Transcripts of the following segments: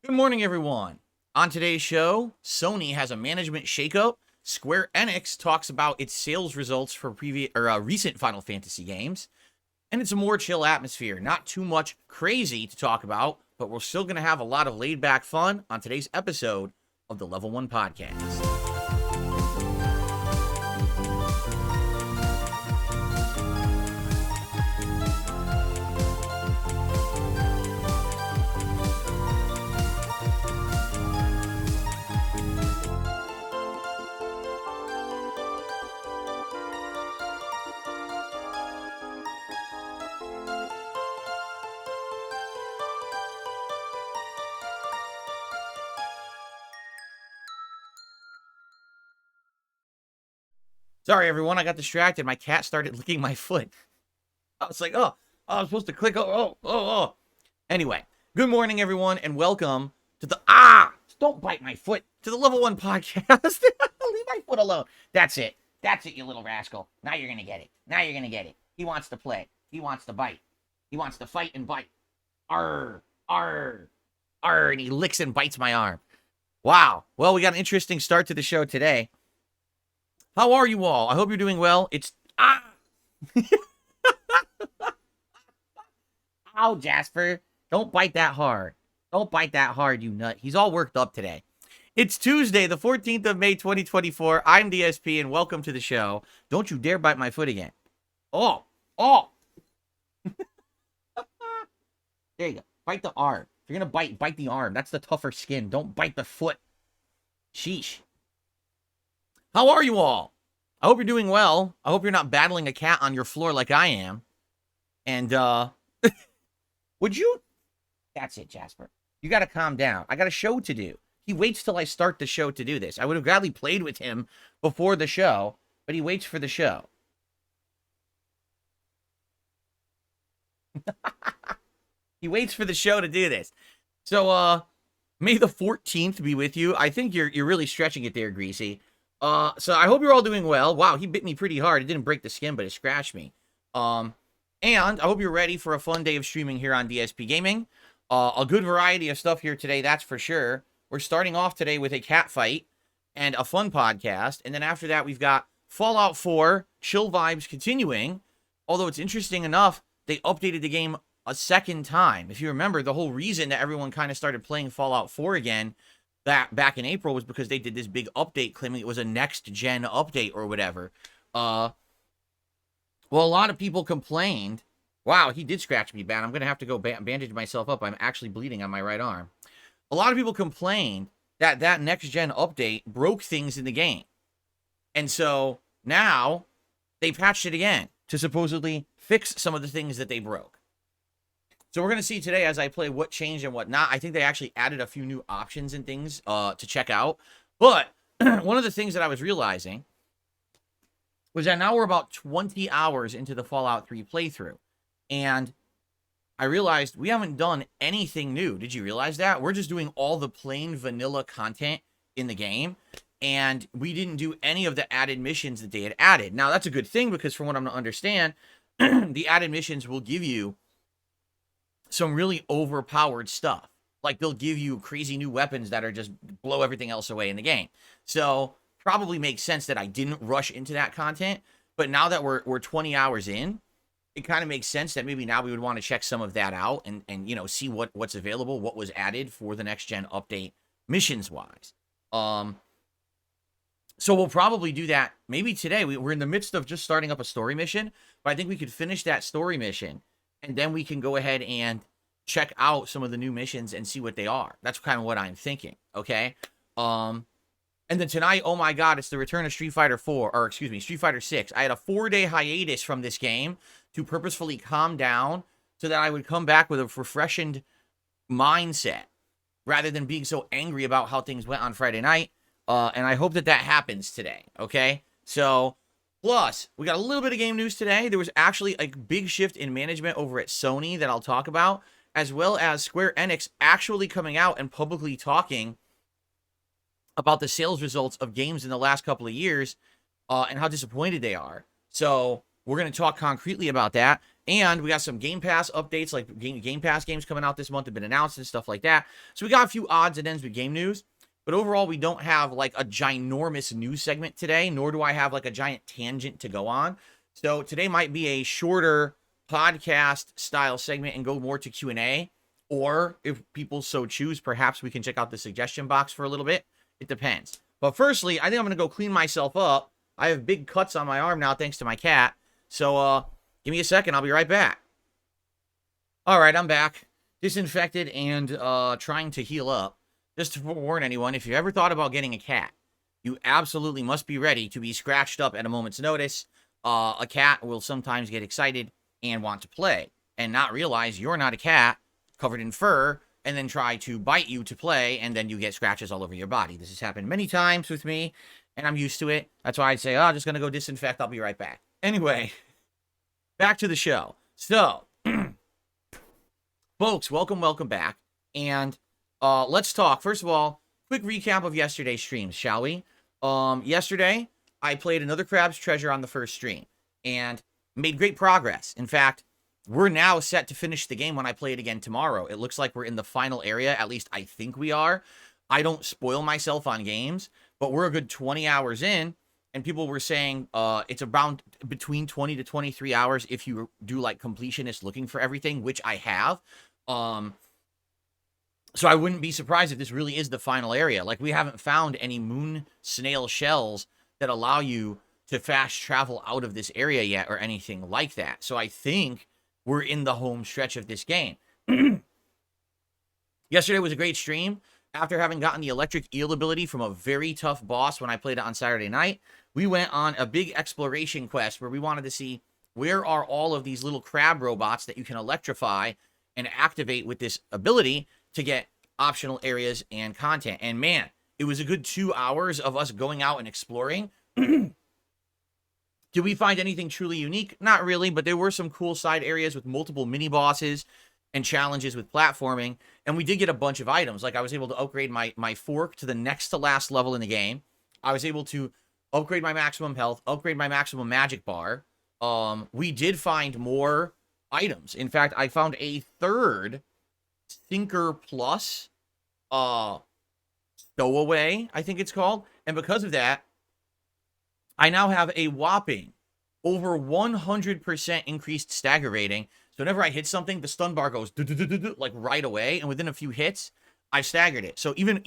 Good morning, everyone. On today's show, Sony has a management shakeup. Square Enix talks about its sales results for recent Final Fantasy games, and it's a more chill atmosphere. Not too much crazy to talk about, but we're still going to have a lot of laid-back fun on today's episode of the Level 1 Podcast. Sorry, everyone, I got distracted. My cat started licking my foot. I was like, I was supposed to click. Oh. Anyway, good morning, everyone, and welcome to the don't bite my foot, to the Level 1 Podcast. Leave my foot alone. That's it, you little rascal. Now you're gonna get it. He wants to play. He wants to bite. He wants to fight and bite. Arr, and he licks and bites my arm. Wow. Well, we got an interesting start to the show today. How are you all? I hope you're doing well. It's Ow, Jasper. Don't bite that hard. You nut. He's all worked up today. It's Tuesday, the 14th of May, 2024. I'm DSP, and welcome to the show. Don't you dare bite my foot again. Oh. There you go. Bite the arm. If you're going to bite the arm. That's the tougher skin. Don't bite the foot. Sheesh. How are you all? I hope you're doing well. I hope you're not battling a cat on your floor like I am. And, would you? That's it, Jasper. You gotta calm down. I got a show to do. He waits till I start the show to do this. I would have gladly played with him before the show, but he waits for the show. He waits for the show to do this. So, May the 14th be with you. I think you're really stretching it there, Greasy. So I hope you're all doing well. Wow, he bit me pretty hard. It didn't break the skin, but it scratched me. And I hope you're ready for a fun day of streaming here on DSPGaming. A good variety of stuff here today, that's for sure. We're starting off today with a cat fight and a fun podcast. And then after that, we've got Fallout 4, chill vibes continuing. Although it's interesting enough, they updated the game a second time. If you remember, the whole reason that everyone kind of started playing Fallout 4 again back in April was because they did this big update claiming it was a next-gen update or whatever. Well, a lot of people complained. Wow, he did scratch me bad. I'm going to have to go bandage myself up. I'm actually bleeding on my right arm. A lot of people complained that that next-gen update broke things in the game. And so now they patched it again to supposedly fix some of the things that they broke. So we're going to see today as I play what changed and what not. I think they actually added a few new options and things to check out. But one of the things that I was realizing was that now we're about 20 hours into the Fallout 3 playthrough. And I realized we haven't done anything new. Did you realize that? We're just doing all the plain vanilla content in the game. And we didn't do any of the added missions that they had added. Now, that's a good thing because from what I'm going to understand, the added missions will give you some really overpowered stuff. Like they'll give you crazy new weapons that are just blow everything else away in the game. So probably makes sense that I didn't rush into that content. But now that we're 20 hours in, it kind of makes sense that maybe now we would want to check some of that out and you know, see what's available, what was added for the next gen update missions wise. So we'll probably do that maybe today. We're in the midst of just starting up a story mission, but I think we could finish that story mission and then we can go ahead and check out some of the new missions and see what they are. That's kind of what I'm thinking, okay? And then tonight, oh my god, it's the return of Street Fighter 6. I had a 4-day hiatus from this game to purposefully calm down so that I would come back with a refreshed mindset rather than being so angry about how things went on Friday night. And I hope that happens today, okay? So plus, we got a little bit of game news today. There was actually a big shift in management over at Sony that I'll talk about, as well as Square Enix actually coming out and publicly talking about the sales results of games in the last couple of years and how disappointed they are. So we're going to talk concretely about that. And we got some Game Pass updates, like Game Pass games coming out this month have been announced and stuff like that. So we got a few odds and ends with game news. But overall, we don't have like a ginormous news segment today, nor do I have like a giant tangent to go on. So today might be a shorter podcast style segment and go more to Q&A. Or if people so choose, perhaps we can check out the suggestion box for a little bit. It depends. But firstly, I think I'm going to go clean myself up. I have big cuts on my arm now thanks to my cat. So give me a second. I'll be right back. All right, I'm back. Disinfected and trying to heal up. Just to forewarn anyone, if you ever thought about getting a cat, you absolutely must be ready to be scratched up at a moment's notice. A cat will sometimes get excited and want to play and not realize you're not a cat covered in fur and then try to bite you to play, and then you get scratches all over your body. This has happened many times with me, and I'm used to it. That's why I'd say, oh, I'm just going to go disinfect. I'll be right back. Anyway, back to the show. So, folks, welcome back. And let's talk. First of all, quick recap of yesterday's streams, shall we? Yesterday, I played another Krab's Treasure on the first stream and made great progress. In fact, we're now set to finish the game when I play it again tomorrow. It looks like we're in the final area. At least I think we are. I don't spoil myself on games, but we're a good 20 hours in, and people were saying it's around between 20 to 23 hours if you do like completionist looking for everything, which I have. So I wouldn't be surprised if this really is the final area. Like, we haven't found any moon snail shells that allow you to fast travel out of this area yet or anything like that. So I think we're in the home stretch of this game. Yesterday was a great stream. After having gotten the electric eel ability from a very tough boss when I played it on Saturday night, we went on a big exploration quest where we wanted to see where are all of these little crab robots that you can electrify and activate with this ability to get optional areas and content. And man, it was a good 2 hours of us going out and exploring. Did we find anything truly unique? Not really, but there were some cool side areas with multiple mini bosses and challenges with platforming, and we did get a bunch of items. Like, I was able to upgrade my fork to the next to last level in the game. I was able to upgrade my maximum health, upgrade my maximum magic bar. We did find more items. In fact, I found a third Thinker Plus stowaway, I think it's called, and because of that, I now have a whopping over 100% increased stagger rating. So whenever I hit something, the stun bar goes like right away, and within a few hits, I've staggered it. So even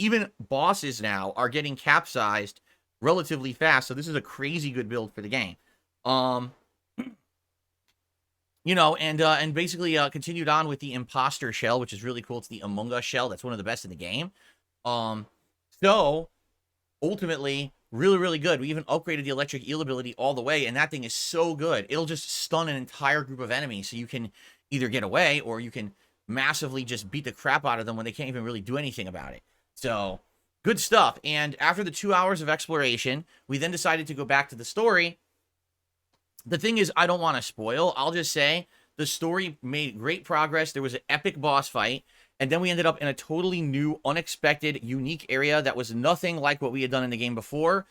bosses now are getting capsized relatively fast. So this is a crazy good build for the game. You know, and basically continued on with the imposter shell, which is really cool. It's the Among Us shell. That's one of the best in the game. So ultimately, really, really good. We even upgraded the electric eel ability all the way, and that thing is so good. It'll just stun an entire group of enemies, so you can either get away or you can massively just beat the crap out of them when they can't even really do anything about it. So, good stuff. And after the 2 hours of exploration, we then decided to go back to the story. The thing is, I don't want to spoil. I'll just say the story made great progress. There was an epic boss fight. And then we ended up in a totally new, unexpected, unique area that was nothing like what we had done in the game before.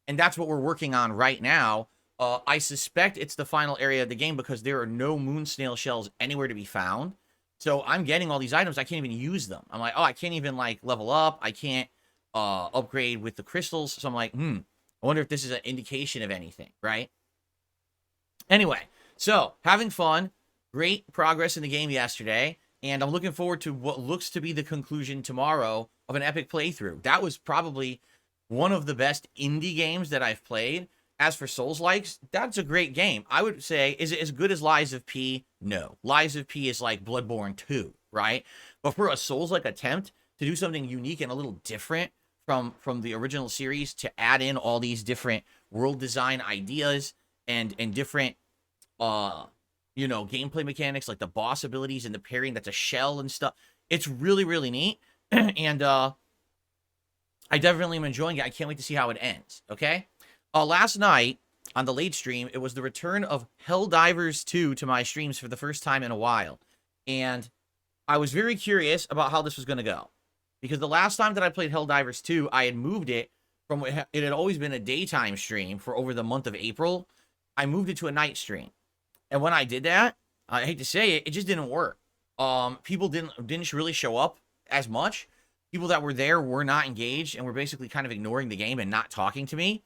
And that's what we're working on right now. I suspect it's the final area of the game because there are no moon snail shells anywhere to be found. So I'm getting all these items. I can't even use them. I'm like, oh, I can't even like level up. I can't upgrade with the crystals. So I'm like, I wonder if this is an indication of anything, right? Anyway, so having fun. Great progress in the game yesterday. And I'm looking forward to what looks to be the conclusion tomorrow of an epic playthrough. That was probably one of the best indie games that I've played. As for Souls-likes, that's a great game. I would say, is it as good as Lies of P? No. Lies of P is like Bloodborne 2, right? But for a Souls-like attempt to do something unique and a little different from the original series, to add in all these different world design ideas and different you know, gameplay mechanics like the boss abilities and the parrying that's a shell and stuff. It's really, really neat. And I definitely am enjoying it. I can't wait to see how it ends, okay? Last night on the late stream, it was the return of Helldivers 2 to my streams for the first time in a while. And I was very curious about how this was going to go. Because the last time that I played Helldivers 2, I had moved it from, it had always been a daytime stream for over the month of April. I moved it to a night stream. And when I did that, I hate to say it, it just didn't work. People didn't really show up as much. People that were there were not engaged and were basically kind of ignoring the game and not talking to me.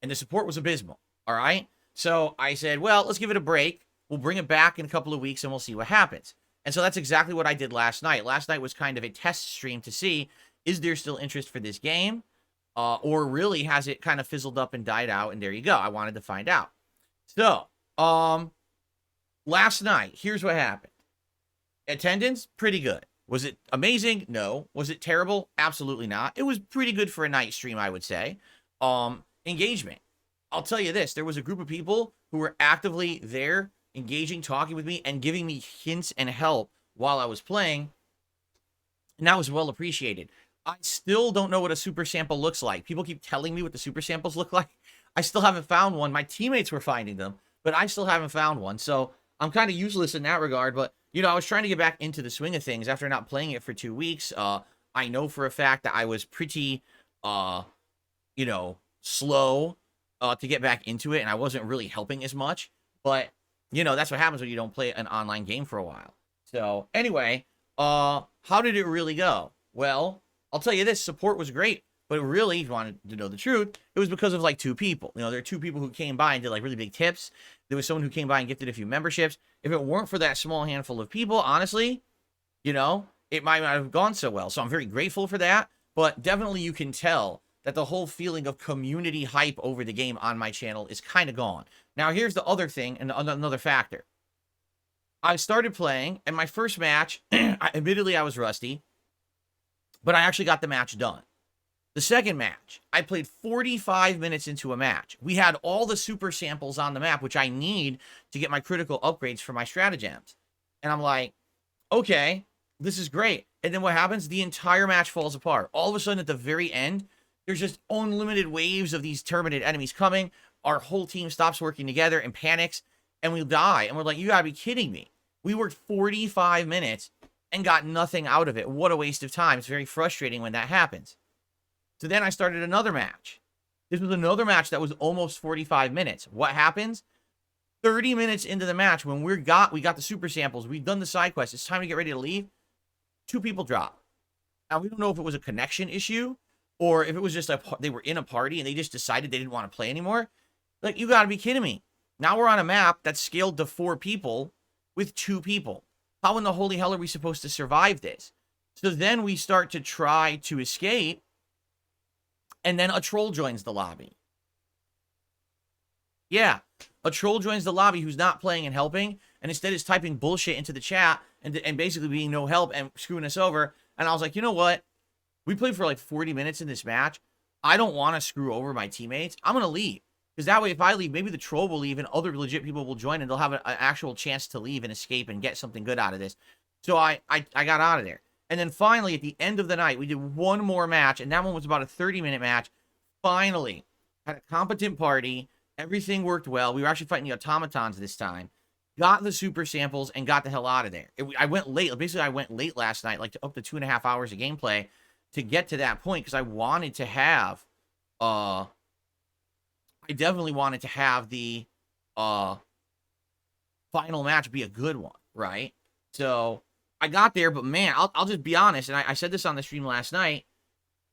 And the support was abysmal. All right. So I said, well, let's give it a break. We'll bring it back in a couple of weeks and we'll see what happens. And so that's exactly what I did last night. Last night was kind of a test stream to see, is there still interest for this game? Or really has it kind of fizzled up and died out? And there you go. I wanted to find out. So, last night, here's what happened. Attendance, pretty good. Was it amazing? No. Was it terrible? Absolutely not. It was pretty good for a night stream, I would say. Engagement. I'll tell you this. There was a group of people who were actively there, engaging, talking with me, and giving me hints and help while I was playing. And that was well appreciated. I still don't know what a super sample looks like. People keep telling me what the super samples look like. I still haven't found one. My teammates were finding them, but I still haven't found one. So I'm kind of useless in that regard. But, you know, I was trying to get back into the swing of things after not playing it for 2 weeks. I know for a fact that I was pretty, you know, slow to get back into it, and I wasn't really helping as much. But, you know, that's what happens when you don't play an online game for a while. So, anyway, how did it really go? Well, I'll tell you this, support was great, but really, if you wanted to know the truth, it was because of like 2 people. You know, there are 2 people who came by and did like really big tips. There was someone who came by and gifted a few memberships. If it weren't for that small handful of people, honestly, you know, it might not have gone so well. So I'm very grateful for that, but definitely you can tell that the whole feeling of community hype over the game on my channel is kind of gone. Now, here's the other thing and another factor. I started playing, and my first match, admittedly, I was rusty, but I actually got the match done. The second match, I played 45 minutes into a match. We had all the super samples on the map, which I need to get my critical upgrades for my stratagems. And I'm like, okay, this is great. And then what happens? The entire match falls apart. All of a sudden, at the very end, there's just unlimited waves of these terminated enemies coming. Our whole team stops working together and panics, and we die. And we're like, you gotta be kidding me. We worked 45 minutes and got nothing out of it. What a waste of time. It's very frustrating when that happens. So then I started another match. This was another match that was almost 45 minutes. What happens? 30 minutes into the match, when we got the super samples, we've done the side quest, it's time to get ready to leave, 2 people drop. Now, we don't know if it was a connection issue or if it was just they were in a party and they just decided they didn't want to play anymore. Like, you got to be kidding me. Now we're on a map that's scaled to 4 people with 2 people. How in the holy hell are we supposed to survive this? So then we start to try to escape, and then a troll joins the lobby. Yeah, a troll joins the lobby who's not playing and helping, and instead is typing bullshit into the chat and basically being no help and screwing us over. And I was like, you know what? We played for like 40 minutes in this match. I don't want to screw over my teammates. I'm going to leave. Because that way, if I leave, maybe the troll will leave and other legit people will join and they'll have an actual chance to leave and escape and get something good out of this. So I got out of there. And then finally, at the end of the night, we did one more match, and that one was about a 30-minute match. Finally, had a competent party. Everything worked well. We were actually fighting the automatons this time. Got the super samples and got the hell out of there. I went late. Basically, I went late last night, like up to 2.5 hours of gameplay to get to that point because I wanted to have... I definitely wanted to have the final match be a good one, right? So I got there, but man, I'll just be honest, and I said this on the stream last night,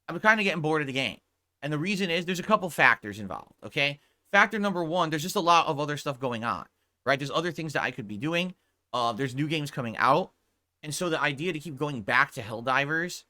I'm kind of getting bored of the game. And the reason is there's a couple factors involved, okay? Factor number 1, there's just a lot of other stuff going on, right? There's other things that I could be doing. There's new games coming out. And so the idea to keep going back to Helldivers,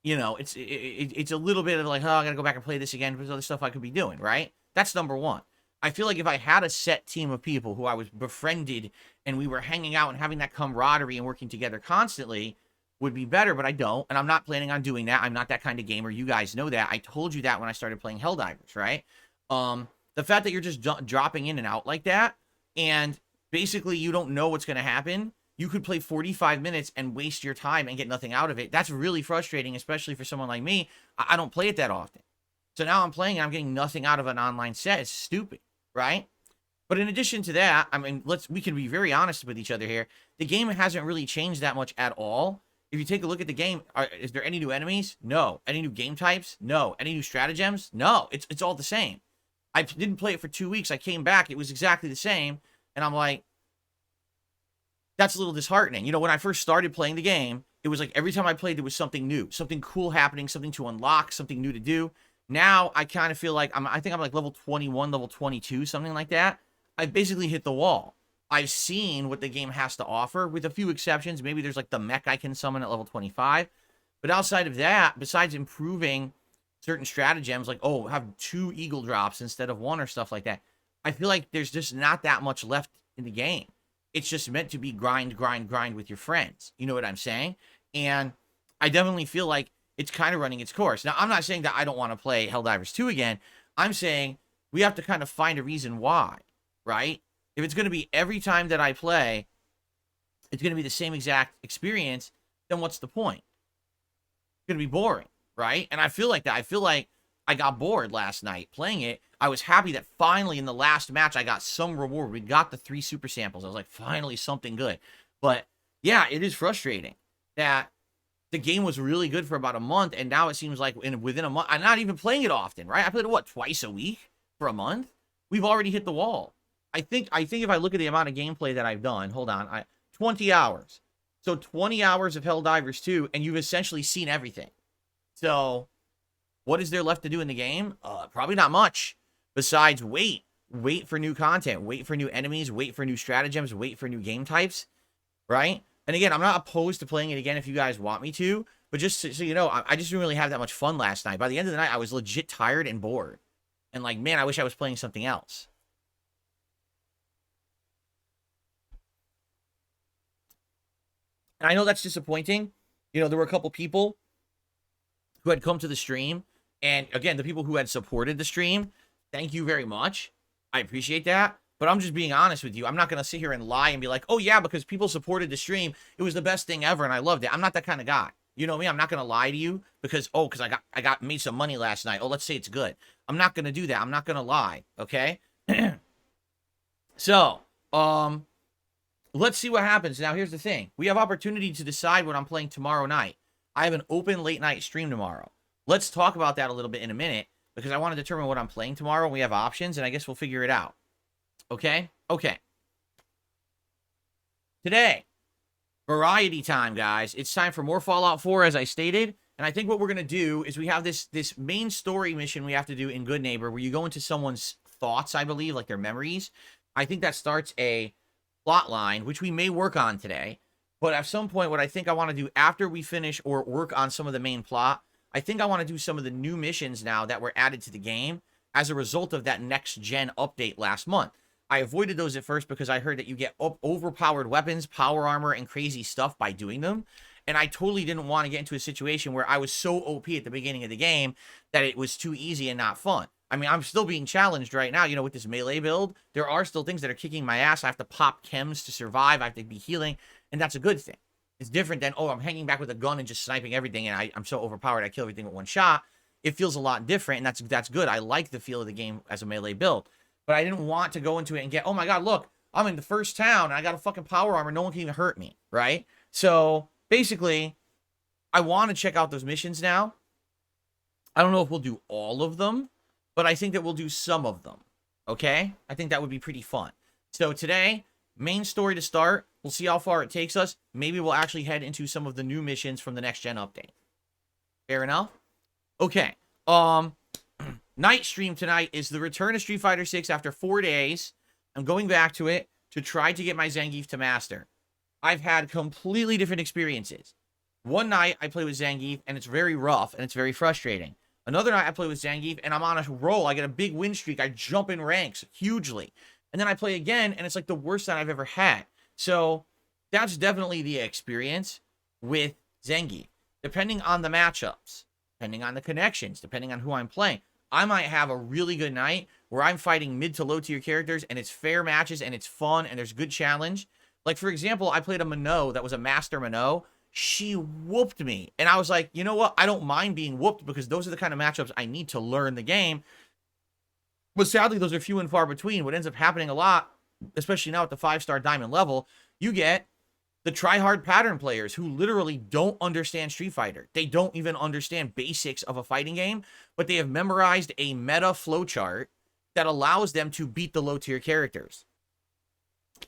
you know, it's a little bit of like, oh, I gotta go back and play this again. There's other stuff I could be doing, right? That's number 1. I feel like if I had a set team of people who I was befriended and we were hanging out and having that camaraderie and working together constantly would be better, but I don't, and I'm not planning on doing that. I'm not that kind of gamer. You guys know that. I told you that when I started playing Helldivers, right? The fact that you're just dropping in and out like that, and basically you don't know what's going to happen. You could play 45 minutes and waste your time and get nothing out of it. That's really frustrating, especially for someone like me. I don't play it that often. So now I'm playing and I'm getting nothing out of an online set. It's stupid, right? But in addition to that, I mean, we can be very honest with each other here. The game hasn't really changed that much at all. If you take a look at the game, is there any new enemies? No. Any new game types? No. Any new stratagems? No. It's all the same. I didn't play it for 2 weeks. I came back. It was exactly the same. And I'm like, that's a little disheartening. You know, when I first started playing the game, it was like every time I played, there was something new, something cool happening, something to unlock, something new to do. Now I kind of feel like I think I'm like level 21, level 22, something like that. I've basically hit the wall. I've seen what the game has to offer, with a few exceptions. Maybe there's like the mech I can summon at level 25. But outside of that, besides improving certain stratagems, like, oh, have 2 eagle drops instead of 1 or stuff like that, I feel like there's just not that much left in the game. It's just meant to be grind, grind, grind with your friends. You know what I'm saying? And I definitely feel like it's kind of running its course. Now, I'm not saying that I don't want to play Helldivers 2 again. I'm saying we have to kind of find a reason why, right? If it's going to be every time that I play, it's going to be the same exact experience, then what's the point? It's going to be boring, right? And I feel like that. I feel like I got bored last night playing it. I was happy that finally in the last match, I got some reward. We got the 3 super samples. I was like, finally something good. But yeah, it is frustrating that the game was really good for about a month, and now it seems like within a month, I'm not even playing it often, right? I played it, what, twice a week for a month? We've already hit the wall. I think if I look at the amount of gameplay that I've done, hold on, 20 hours. So 20 hours of Helldivers 2, and you've essentially seen everything. So what is there left to do in the game? Probably not much. Besides wait for new content, wait for new enemies, wait for new stratagems, wait for new game types, right? And again, I'm not opposed to playing it again if you guys want me to, but just so you know, I just didn't really have that much fun last night. By the end of the night, I was legit tired and bored. And like, man, I wish I was playing something else. And I know that's disappointing. You know, there were a couple people who had come to the stream. And again, the people who had supported the stream, thank you very much. I appreciate that. But I'm just being honest with you. I'm not going to sit here and lie and be like, oh, yeah, because people supported the stream, it was the best thing ever and I loved it. I'm not that kind of guy. You know me? I'm not going to lie to you because I got made some money last night. Oh, let's say it's good. I'm not going to do that. I'm not going to lie. Okay? So, let's see what happens. Now, here's the thing. We have opportunity to decide what I'm playing tomorrow night. I have an open late night stream tomorrow. Let's talk about that a little bit in a minute because I want to determine what I'm playing tomorrow. We have options, and I guess we'll figure it out. Okay? Okay. Today, variety time, guys. It's time for more Fallout 4, as I stated. And I think what we're going to do is we have this main story mission we have to do in Good Neighbor where you go into someone's thoughts, I believe, like their memories. I think that starts a plot line, which we may work on today. But at some point, what I think I want to do after we finish or work on some of the main plot, I think I want to do some of the new missions now that were added to the game as a result of that next-gen update last month. I avoided those at first because I heard that you get overpowered weapons, power armor, and crazy stuff by doing them. And I totally didn't want to get into a situation where I was so OP at the beginning of the game that it was too easy and not fun. I mean, I'm still being challenged right now, you know, with this melee build. There are still things that are kicking my ass. I have to pop chems to survive. I have to be healing, and that's a good thing. It's different than, oh, I'm hanging back with a gun and just sniping everything, and I'm so overpowered I kill everything with one shot. It feels a lot different, and that's good. I like the feel of the game as a melee build. But I didn't want to go into it and get, oh my god, look, I'm in the first town, and I got a fucking power armor. No one can even hurt me, right? So, basically, I want to check out those missions now. I don't know if we'll do all of them, but I think that we'll do some of them, okay? I think that would be pretty fun. So today, main story to start. We'll see how far it takes us. Maybe we'll actually head into some of the new missions from the next-gen update. Fair enough? Okay. Night stream tonight is the return of Street Fighter 6 after 4 days. I'm going back to it to try to get my Zangief to master. I've had completely different experiences. One night, I play with Zangief, and it's very rough, and it's very frustrating. Another night, I play with Zangief, and I'm on a roll. I get a big win streak. I jump in ranks hugely. And then I play again, and it's like the worst that I've ever had. So that's definitely the experience with Zangief. Depending on the matchups, depending on the connections, depending on who I'm playing, I might have a really good night where I'm fighting mid to low tier characters, and it's fair matches, and it's fun, and there's good challenge. Like, for example, I played a Minot that was a master Minot. She whooped me. And I was like, you know what? I don't mind being whooped because those are the kind of matchups I need to learn the game. But sadly, those are few and far between. What ends up happening a lot, especially now at the 5-star diamond level, you get the try-hard pattern players who literally don't understand Street Fighter. They don't even understand basics of a fighting game, but they have memorized a meta flowchart that allows them to beat the low-tier characters.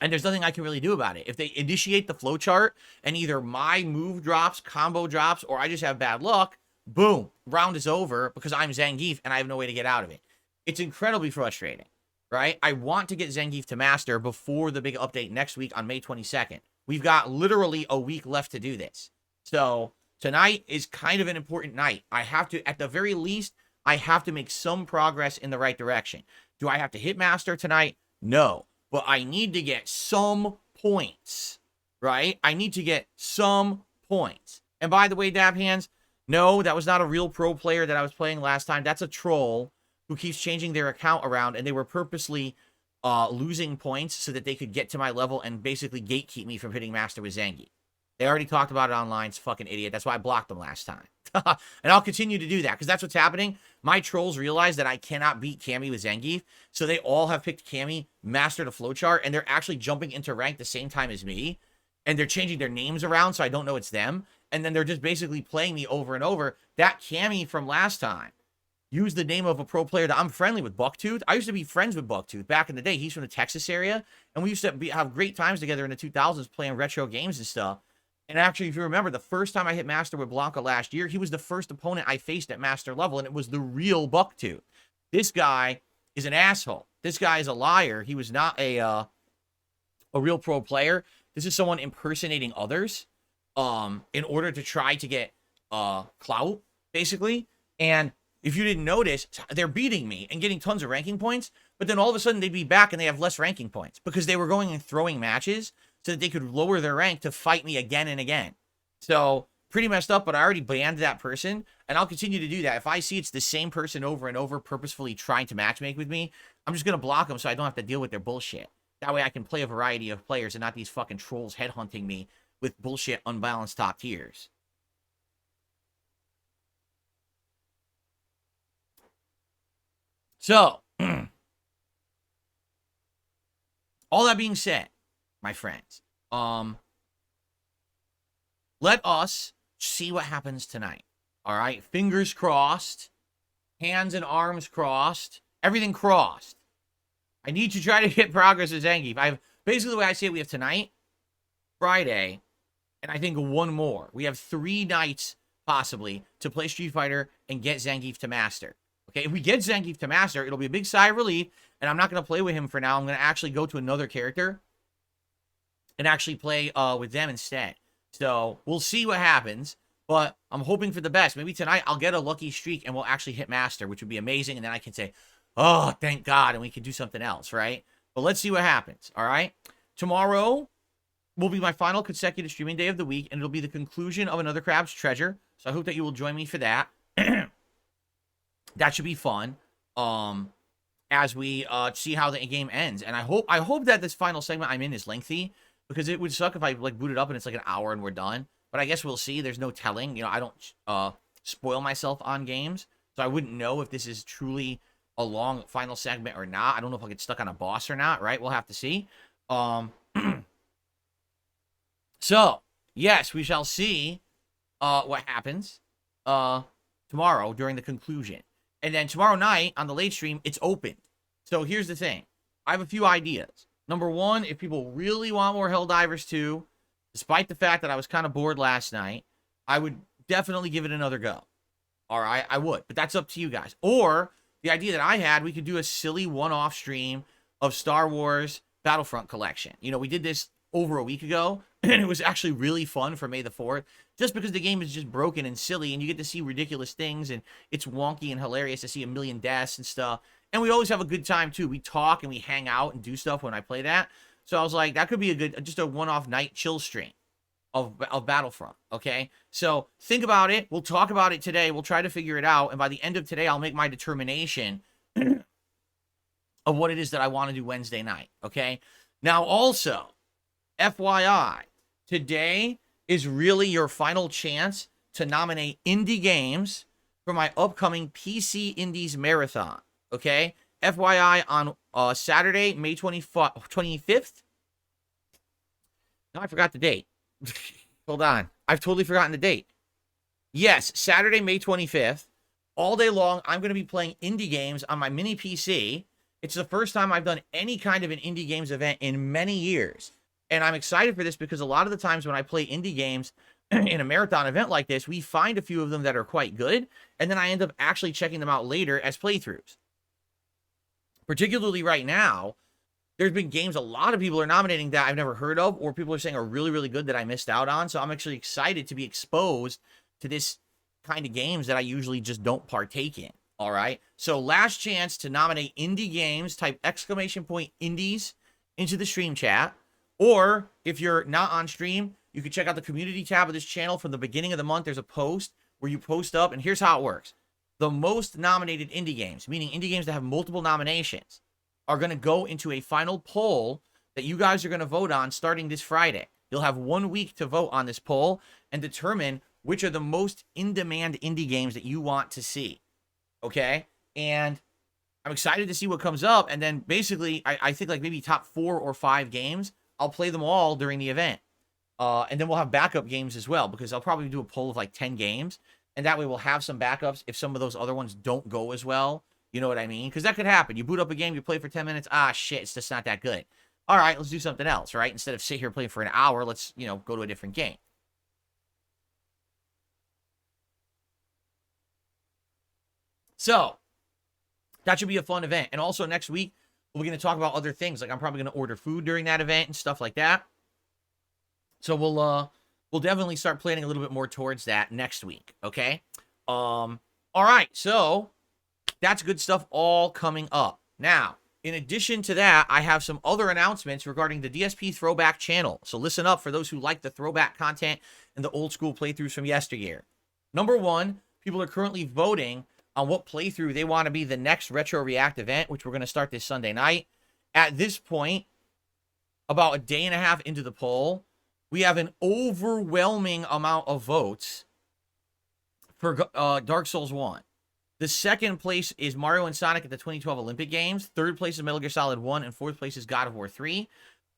And there's nothing I can really do about it. If they initiate the flowchart and either my move drops, combo drops, or I just have bad luck, boom, round is over because I'm Zangief and I have no way to get out of it. It's incredibly frustrating, right? I want to get Zangief to master before the big update next week on May 22nd. We've got literally a week left to do this. So tonight is kind of an important night. I have to, at the very least, I have to make some progress in the right direction. Do I have to hit master tonight? No. But I need to get some points, right? I need to get some points. And by the way, Dab Hands, no, that was not a real pro player that I was playing last time. That's a troll who keeps changing their account around, and they were purposely losing points so that they could get to my level and basically gatekeep me from hitting master with Zangief. They already talked about it online. It's a fucking idiot. That's why I blocked them last time. And I'll continue to do that because that's what's happening. My trolls realize that I cannot beat Cammy with Zangief, so they all have picked Cammy, mastered a flowchart, and they're actually jumping into rank the same time as me, and they're changing their names around so I don't know it's them, and then they're just basically playing me over and over. That Cammy from last time used the name of a pro player that I'm friendly with, Bucktooth. I used to be friends with Bucktooth back in the day. He's from the Texas area, and we used to have great times together in the 2000s playing retro games and stuff. And actually, if you remember, the first time I hit Master with Blanca last year, he was the first opponent I faced at Master level, and it was the real Bucktooth. This guy is an asshole. This guy is a liar. He was not a real pro player. This is someone impersonating others in order to try to get clout, basically. And if you didn't notice, they're beating me and getting tons of ranking points, but then all of a sudden they'd be back and they have less ranking points because they were going and throwing matches so that they could lower their rank to fight me again and again. So, pretty messed up, but I already banned that person, and I'll continue to do that. If I see it's the same person over and over purposefully trying to matchmake with me, I'm just going to block them so I don't have to deal with their bullshit. That way I can play a variety of players and not these fucking trolls headhunting me with bullshit unbalanced top tiers. So, all that being said, my friends, let us see what happens tonight. All right, fingers crossed, hands and arms crossed, everything crossed. I need to try to hit progress with Zangief. I've basically the way I see it, we have tonight, Friday, and I think one more. We have 3 nights possibly to play Street Fighter and get Zangief to master. Okay, if we get Zangief to master, it'll be a big sigh of relief, and I'm not going to play with him for now. I'm going to actually go to another character and actually play with them instead. So we'll see what happens, but I'm hoping for the best. Maybe tonight I'll get a lucky streak and we'll actually hit master, which would be amazing, and then I can say, oh, thank God, and we can do something else, right? But let's see what happens, all right? Tomorrow will be my final consecutive streaming day of the week, and it'll be the conclusion of another Krab's Treasure, so I hope that you will join me for that. That should be fun. As we see how the game ends, and I hope that this final segment I'm in is lengthy, because it would suck if I like boot it up and it's like an hour and we're done. But I guess we'll see. There's no telling. You know, I don't spoil myself on games, so I wouldn't know if this is truly a long final segment or not. I don't know if I'll get stuck on a boss or not. Right? We'll have to see. So yes, we shall see what happens tomorrow during the conclusion. And then tomorrow night on the late stream, it's open. So here's the thing. I have a few ideas. Number one, if people really want more Helldivers 2, despite the fact that I was kind of bored last night, I would definitely give it another go. All right, I would. But that's up to you guys. Or the idea that I had, we could do a silly one-off stream of Star Wars Battlefront Collection. You know, we did this over a week ago, and it was actually really fun for May the 4th, just because the game is just broken and silly, and you get to see ridiculous things, and it's wonky and hilarious to see a million deaths and stuff. And we always have a good time, too. We talk and we hang out and do stuff when I play that. So I was like, that could be a good, just a one-off night chill stream of Battlefront, okay? So think about it. We'll talk about it today. We'll try to figure it out. And by the end of today, I'll make my determination of what it is that I want to do Wednesday night, okay? Now, also, FYI, today is really your final chance to nominate indie games for my upcoming PC Indies Marathon, okay? FYI, on Saturday, May 25th. No, I forgot the date. Hold on. I've totally forgotten the date. Yes, Saturday, May 25th. All day long, I'm going to be playing indie games on my mini PC. It's the first time I've done any kind of an indie games event in many years. And I'm excited for this because a lot of the times when I play indie games in a marathon event like this, we find a few of them that are quite good, and then I end up actually checking them out later as playthroughs. Particularly right now, there's been games a lot of people are nominating that I've never heard of, or people are saying are really, really good that I missed out on. So I'm actually excited to be exposed to this kind of games that I usually just don't partake in. All right. So last chance to nominate indie games, type !indies into the stream chat. Or if you're not on stream, you can check out the community tab of this channel from the beginning of the month. There's a post where you post up, and here's how it works. The most nominated indie games, meaning indie games that have multiple nominations, are going to go into a final poll that you guys are going to vote on starting this Friday. You'll have 1 week to vote on this poll and determine which are the most in-demand indie games that you want to see. Okay? And I'm excited to see what comes up. And then basically, I think like maybe top 4 or 5 games, I'll play them all during the event. And then we'll have backup games as well, because I'll probably do a poll of like 10 games. And that way we'll have some backups if some of those other ones don't go as well. You know what I mean? Because that could happen. You boot up a game, you play for 10 minutes. Ah, shit, it's just not that good. All right, let's do something else, right? Instead of sit here playing for an hour, let's, go to a different game. So, that should be a fun event. And also next week, we're going to talk about other things. Like I'm probably going to order food during that event and stuff like that. So we'll definitely start planning a little bit more towards that next week, okay? All right, so that's good stuff all coming up. Now, in addition to that, I have some other announcements regarding the DSP Throwback channel. So listen up for those who like the throwback content and the old school playthroughs from yesteryear. Number one, people are currently voting on what playthrough they want to be the next Retro React event, which we're going to start this Sunday night. At this point, about a day and a half into the poll, we have an overwhelming amount of votes for Dark Souls 1. The second place is Mario and Sonic at the 2012 Olympic Games. Third place is Metal Gear Solid 1. And fourth place is God of War 3.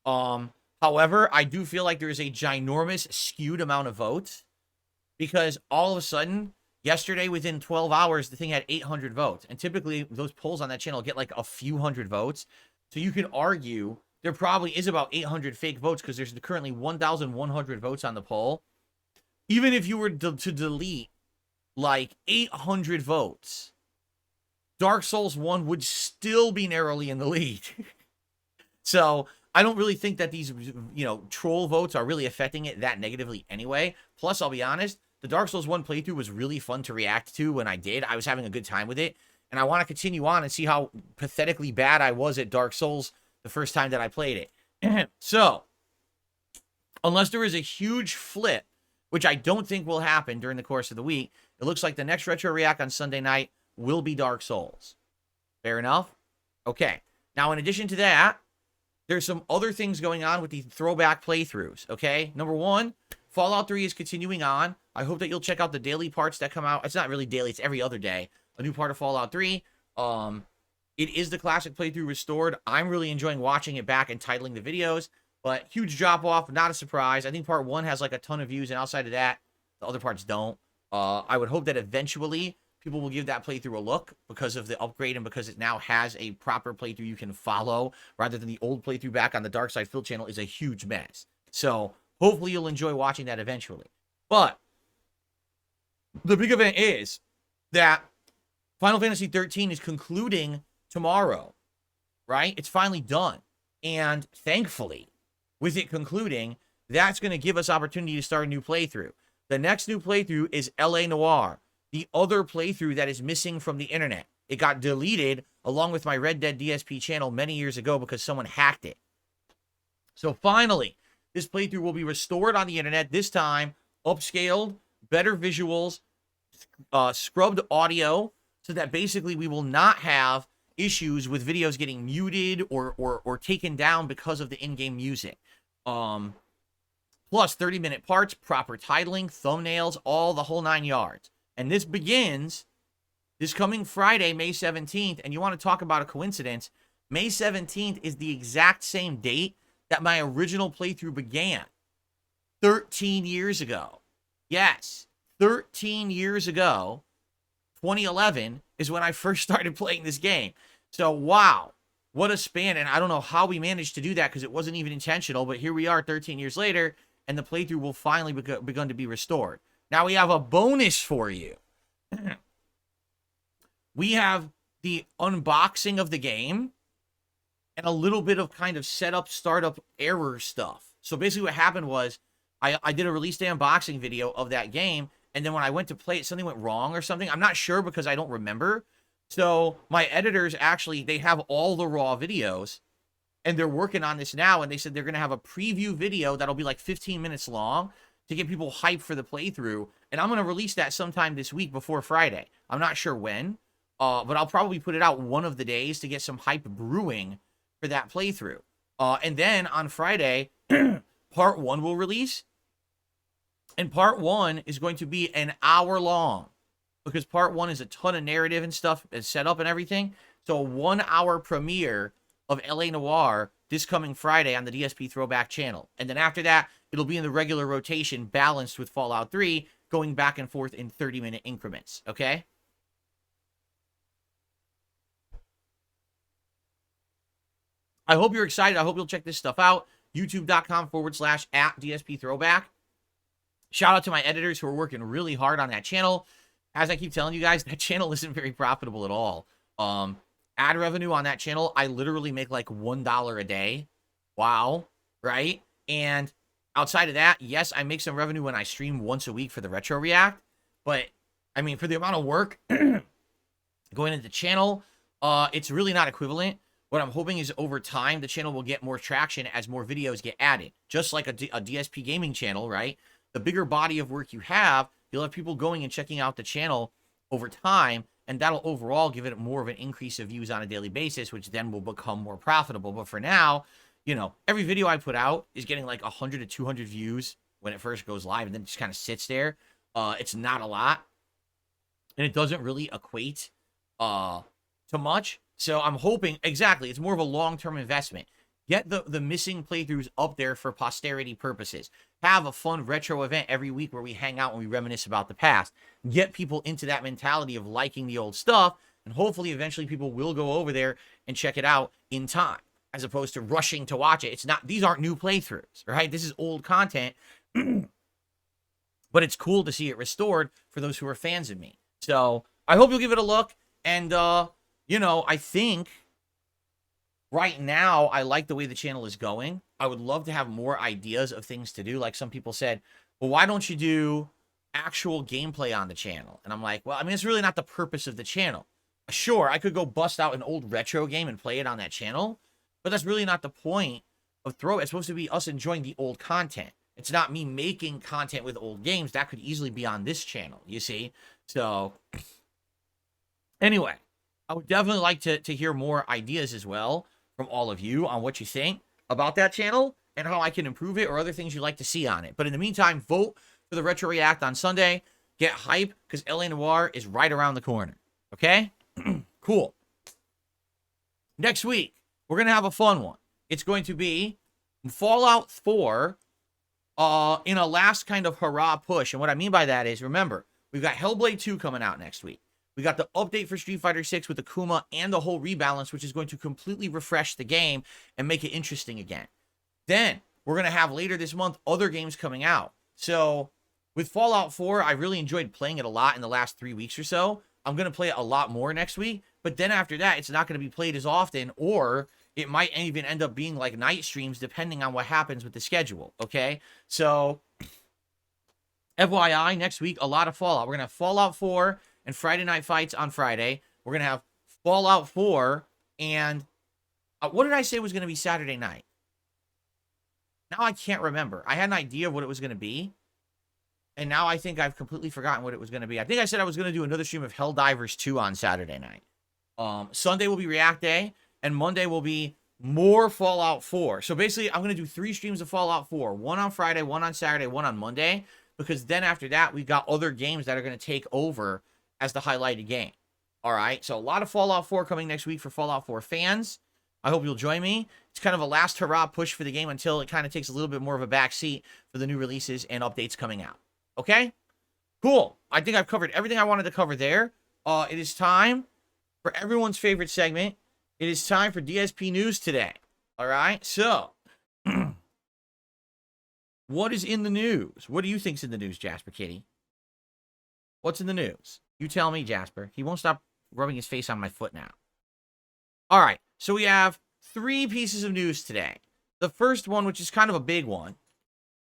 However, I do feel like there is a ginormous skewed amount of votes, because all of a sudden, yesterday, within 12 hours, the thing had 800 votes. And typically, those polls on that channel get like a few hundred votes. So you can argue there probably is about 800 fake votes, because there's currently 1,100 votes on the poll. Even if you were to delete like 800 votes, Dark Souls 1 would still be narrowly in the lead. So I don't really think that these, troll votes are really affecting it that negatively anyway. Plus, I'll be honest, the Dark Souls 1 playthrough was really fun to react to when I did. I was having a good time with it. And I want to continue on and see how pathetically bad I was at Dark Souls the first time that I played it. So, unless there is a huge flip, which I don't think will happen during the course of the week, it looks like the next Retro React on Sunday night will be Dark Souls. Fair enough? Okay. Now, in addition to that, there's some other things going on with the throwback playthroughs, okay? Number one, Fallout 3 is continuing on. I hope that you'll check out the daily parts that come out. It's not really daily, it's every other day. A new part of Fallout 3. It is the classic playthrough restored. I'm really enjoying watching it back and titling the videos, but huge drop-off, not a surprise. I think part 1 has like a ton of views, and outside of that, the other parts don't. I would hope that eventually people will give that playthrough a look because of the upgrade and because it now has a proper playthrough you can follow, rather than the old playthrough back on the Dark Side Phil channel is a huge mess. So hopefully you'll enjoy watching that eventually. But the big event is that Final Fantasy 13 is concluding tomorrow, right? It's finally done. And thankfully, with it concluding, that's going to give us opportunity to start a new playthrough. The next new playthrough is LA Noire, the other playthrough that is missing from the internet. It got deleted along with my Red Dead DSP channel many years ago because someone hacked it. So finally, this playthrough will be restored on the internet, this time upscaled, better visuals, scrubbed audio, so that basically we will not have issues with videos getting muted or taken down because of the in-game music. Plus 30-minute parts, proper titling, thumbnails, all the whole 9 yards. And this begins this coming Friday, May 17th. And you want to talk about a coincidence? May 17th is the exact same date that my original playthrough began. 13 years ago. Yes, 13 years ago, 2011 is when I first started playing this game. So, wow. what a span. And I don't know how we managed to do that because it wasn't even intentional. But here we are 13 years later, and the playthrough will finally begun to be restored. Now we have a bonus for you. We have the unboxing of the game and a little bit of kind of setup, startup error stuff. So basically what happened was I did a release day unboxing video of that game, and then when I went to play it, something went wrong or something. I'm not sure because I don't remember. So my editors actually, they have all the raw videos, and they're working on this now, and they said they're going to have a preview video that'll be like 15 minutes long to get people hyped for the playthrough, and I'm going to release that sometime this week before Friday. I'm not sure when, but I'll probably put it out one of the days to get some hype brewing for that playthrough. And then on Friday, part 1 will release, and part 1 is going to be an hour long because part 1 is a ton of narrative and stuff and setup and everything. So a 1 hour premiere of LA Noire this coming Friday on the DSP Throwback channel. And then after that, it'll be in the regular rotation balanced with Fallout 3, going back and forth in 30-minute increments, okay? I hope you're excited. I hope you'll check this stuff out. YouTube.com/@DSP Throwback. Shout out to my editors who are working really hard on that channel. As I keep telling you guys, that channel isn't very profitable at all. Ad revenue on that channel, I literally make like $1 a day. Wow, right? And outside of that, yes, I make some revenue when I stream once a week for the Retro React. But, I mean, for the amount of work going into the channel, it's really not equivalent. What I'm hoping is over time, the channel will get more traction as more videos get added. Just like a DSPGaming channel, right? The bigger body of work you have, you'll have people going and checking out the channel over time, and that'll overall give it more of an increase of views on a daily basis, which then will become more profitable. But for now, you know, every video I put out is getting like 100 to 200 views when it first goes live, and then it just kind of sits there. It's not a lot, and it doesn't really equate to much. So I'm hoping, exactly, it's more of a long-term investment. Get the missing playthroughs up there for posterity purposes. Have a fun retro event every week where we hang out and we reminisce about the past. Get people into that mentality of liking the old stuff, and hopefully eventually people will go over there and check it out in time, as opposed to rushing to watch it. It's not, these aren't new playthroughs, right? This is old content, but it's cool to see it restored for those who are fans of me. So I hope you'll give it a look, and you know, I think right now, I like the way the channel is going. I would love to have more ideas of things to do. Like some people said, well, why don't you do actual gameplay on the channel? And I'm like, well, I mean, it's really not the purpose of the channel. Sure, I could go bust out an old retro game and play it on that channel, but that's really not the point of Throw. It's supposed to be us enjoying the old content. It's not me making content with old games. That could easily be on this channel, you see? So, anyway, I would definitely like to hear more ideas as well from all of you on what you think about that channel and how I can improve it or other things you'd like to see on it. But in the meantime, vote for the Retro React on Sunday. Get hype because LA Noire is right around the corner. Okay? Cool. Next week, we're going to have a fun one. It's going to be Fallout 4 in a last kind of hurrah push. And what I mean by that is, remember, we've got Hellblade 2 coming out next week. We got the update for Street Fighter 6 with the Kuma and the whole rebalance, which is going to completely refresh the game and make it interesting again. Then, we're going to have later this month other games coming out. So, with Fallout 4, I really enjoyed playing it a lot in the last 3 weeks or so. I'm going to play it a lot more next week. But then after that, it's not going to be played as often, or it might even end up being like night streams depending on what happens with the schedule, okay? So, FYI, next week, a lot of Fallout. We're going to have Fallout 4 and Friday Night Fights on Friday. We're going to have Fallout 4 and what did I say was going to be Saturday night? Now I can't remember. I had an idea of what it was going to be, and now I think I've completely forgotten what it was going to be. I think I said I was going to do another stream of Helldivers 2 on Saturday night. Sunday will be React Day, and Monday will be more Fallout 4. So basically, I'm going to do 3 streams of Fallout 4. One on Friday, one on Saturday, one on Monday, because then after that, we've got other games that are going to take over as the highlighted game. All right, so a lot of Fallout 4 coming next week for Fallout 4 fans. I hope you'll join me. It's kind of a last hurrah push for the game until it kind of takes a little bit more of a back seat for the new releases and updates coming out. Okay? Cool. I think I've covered everything I wanted to cover there. It is time for everyone's favorite segment, it is time for DSP news today. All right, so what is in the news? What do you think's in the news, Jasper Kitty? What's in the news? You tell me, Jasper. He won't stop rubbing his face on my foot now. All right, so we have 3 pieces of news today. The first one, which is kind of a big one,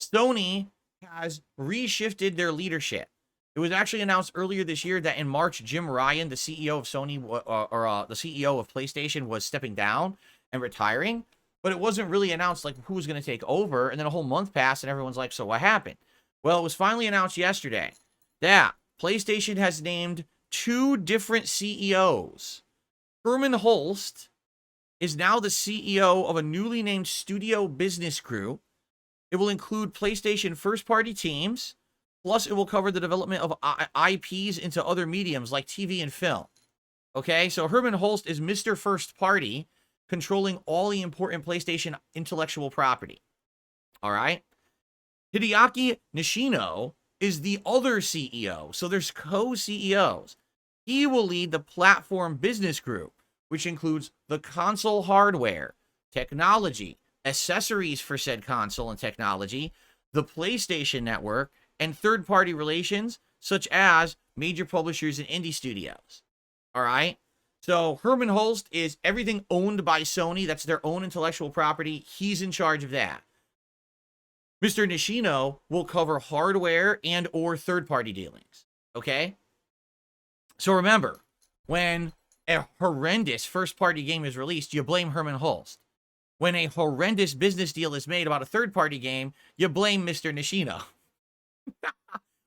Sony has reshifted their leadership. It was actually announced earlier this year that in March, Jim Ryan, the CEO of Sony, the CEO of PlayStation, was stepping down and retiring. But it wasn't really announced like who was going to take over. And then a whole month passed and everyone's like, so what happened? Well, it was finally announced yesterday that PlayStation has named 2 different CEOs. Herman Holst is now the CEO of a newly named studio business group. It will include PlayStation first-party teams, plus it will cover the development of IPs into other mediums like TV and film. Okay, so Herman Holst is Mr. First Party, controlling all the important PlayStation intellectual property. All right? Hideaki Nishino is the other CEO, so there's co-CEOs. He will lead the platform business group, which includes the console hardware, technology, accessories for said console and technology, the PlayStation Network, and third-party relations, such as major publishers and indie studios. All right? So Herman Holst is everything owned by Sony. That's their own intellectual property. He's in charge of that. Mr. Nishino will cover hardware and or third-party dealings. Okay? So remember, when a horrendous first-party game is released, you blame Herman Holst. When a horrendous business deal is made about a third-party game, you blame Mr. Nishino.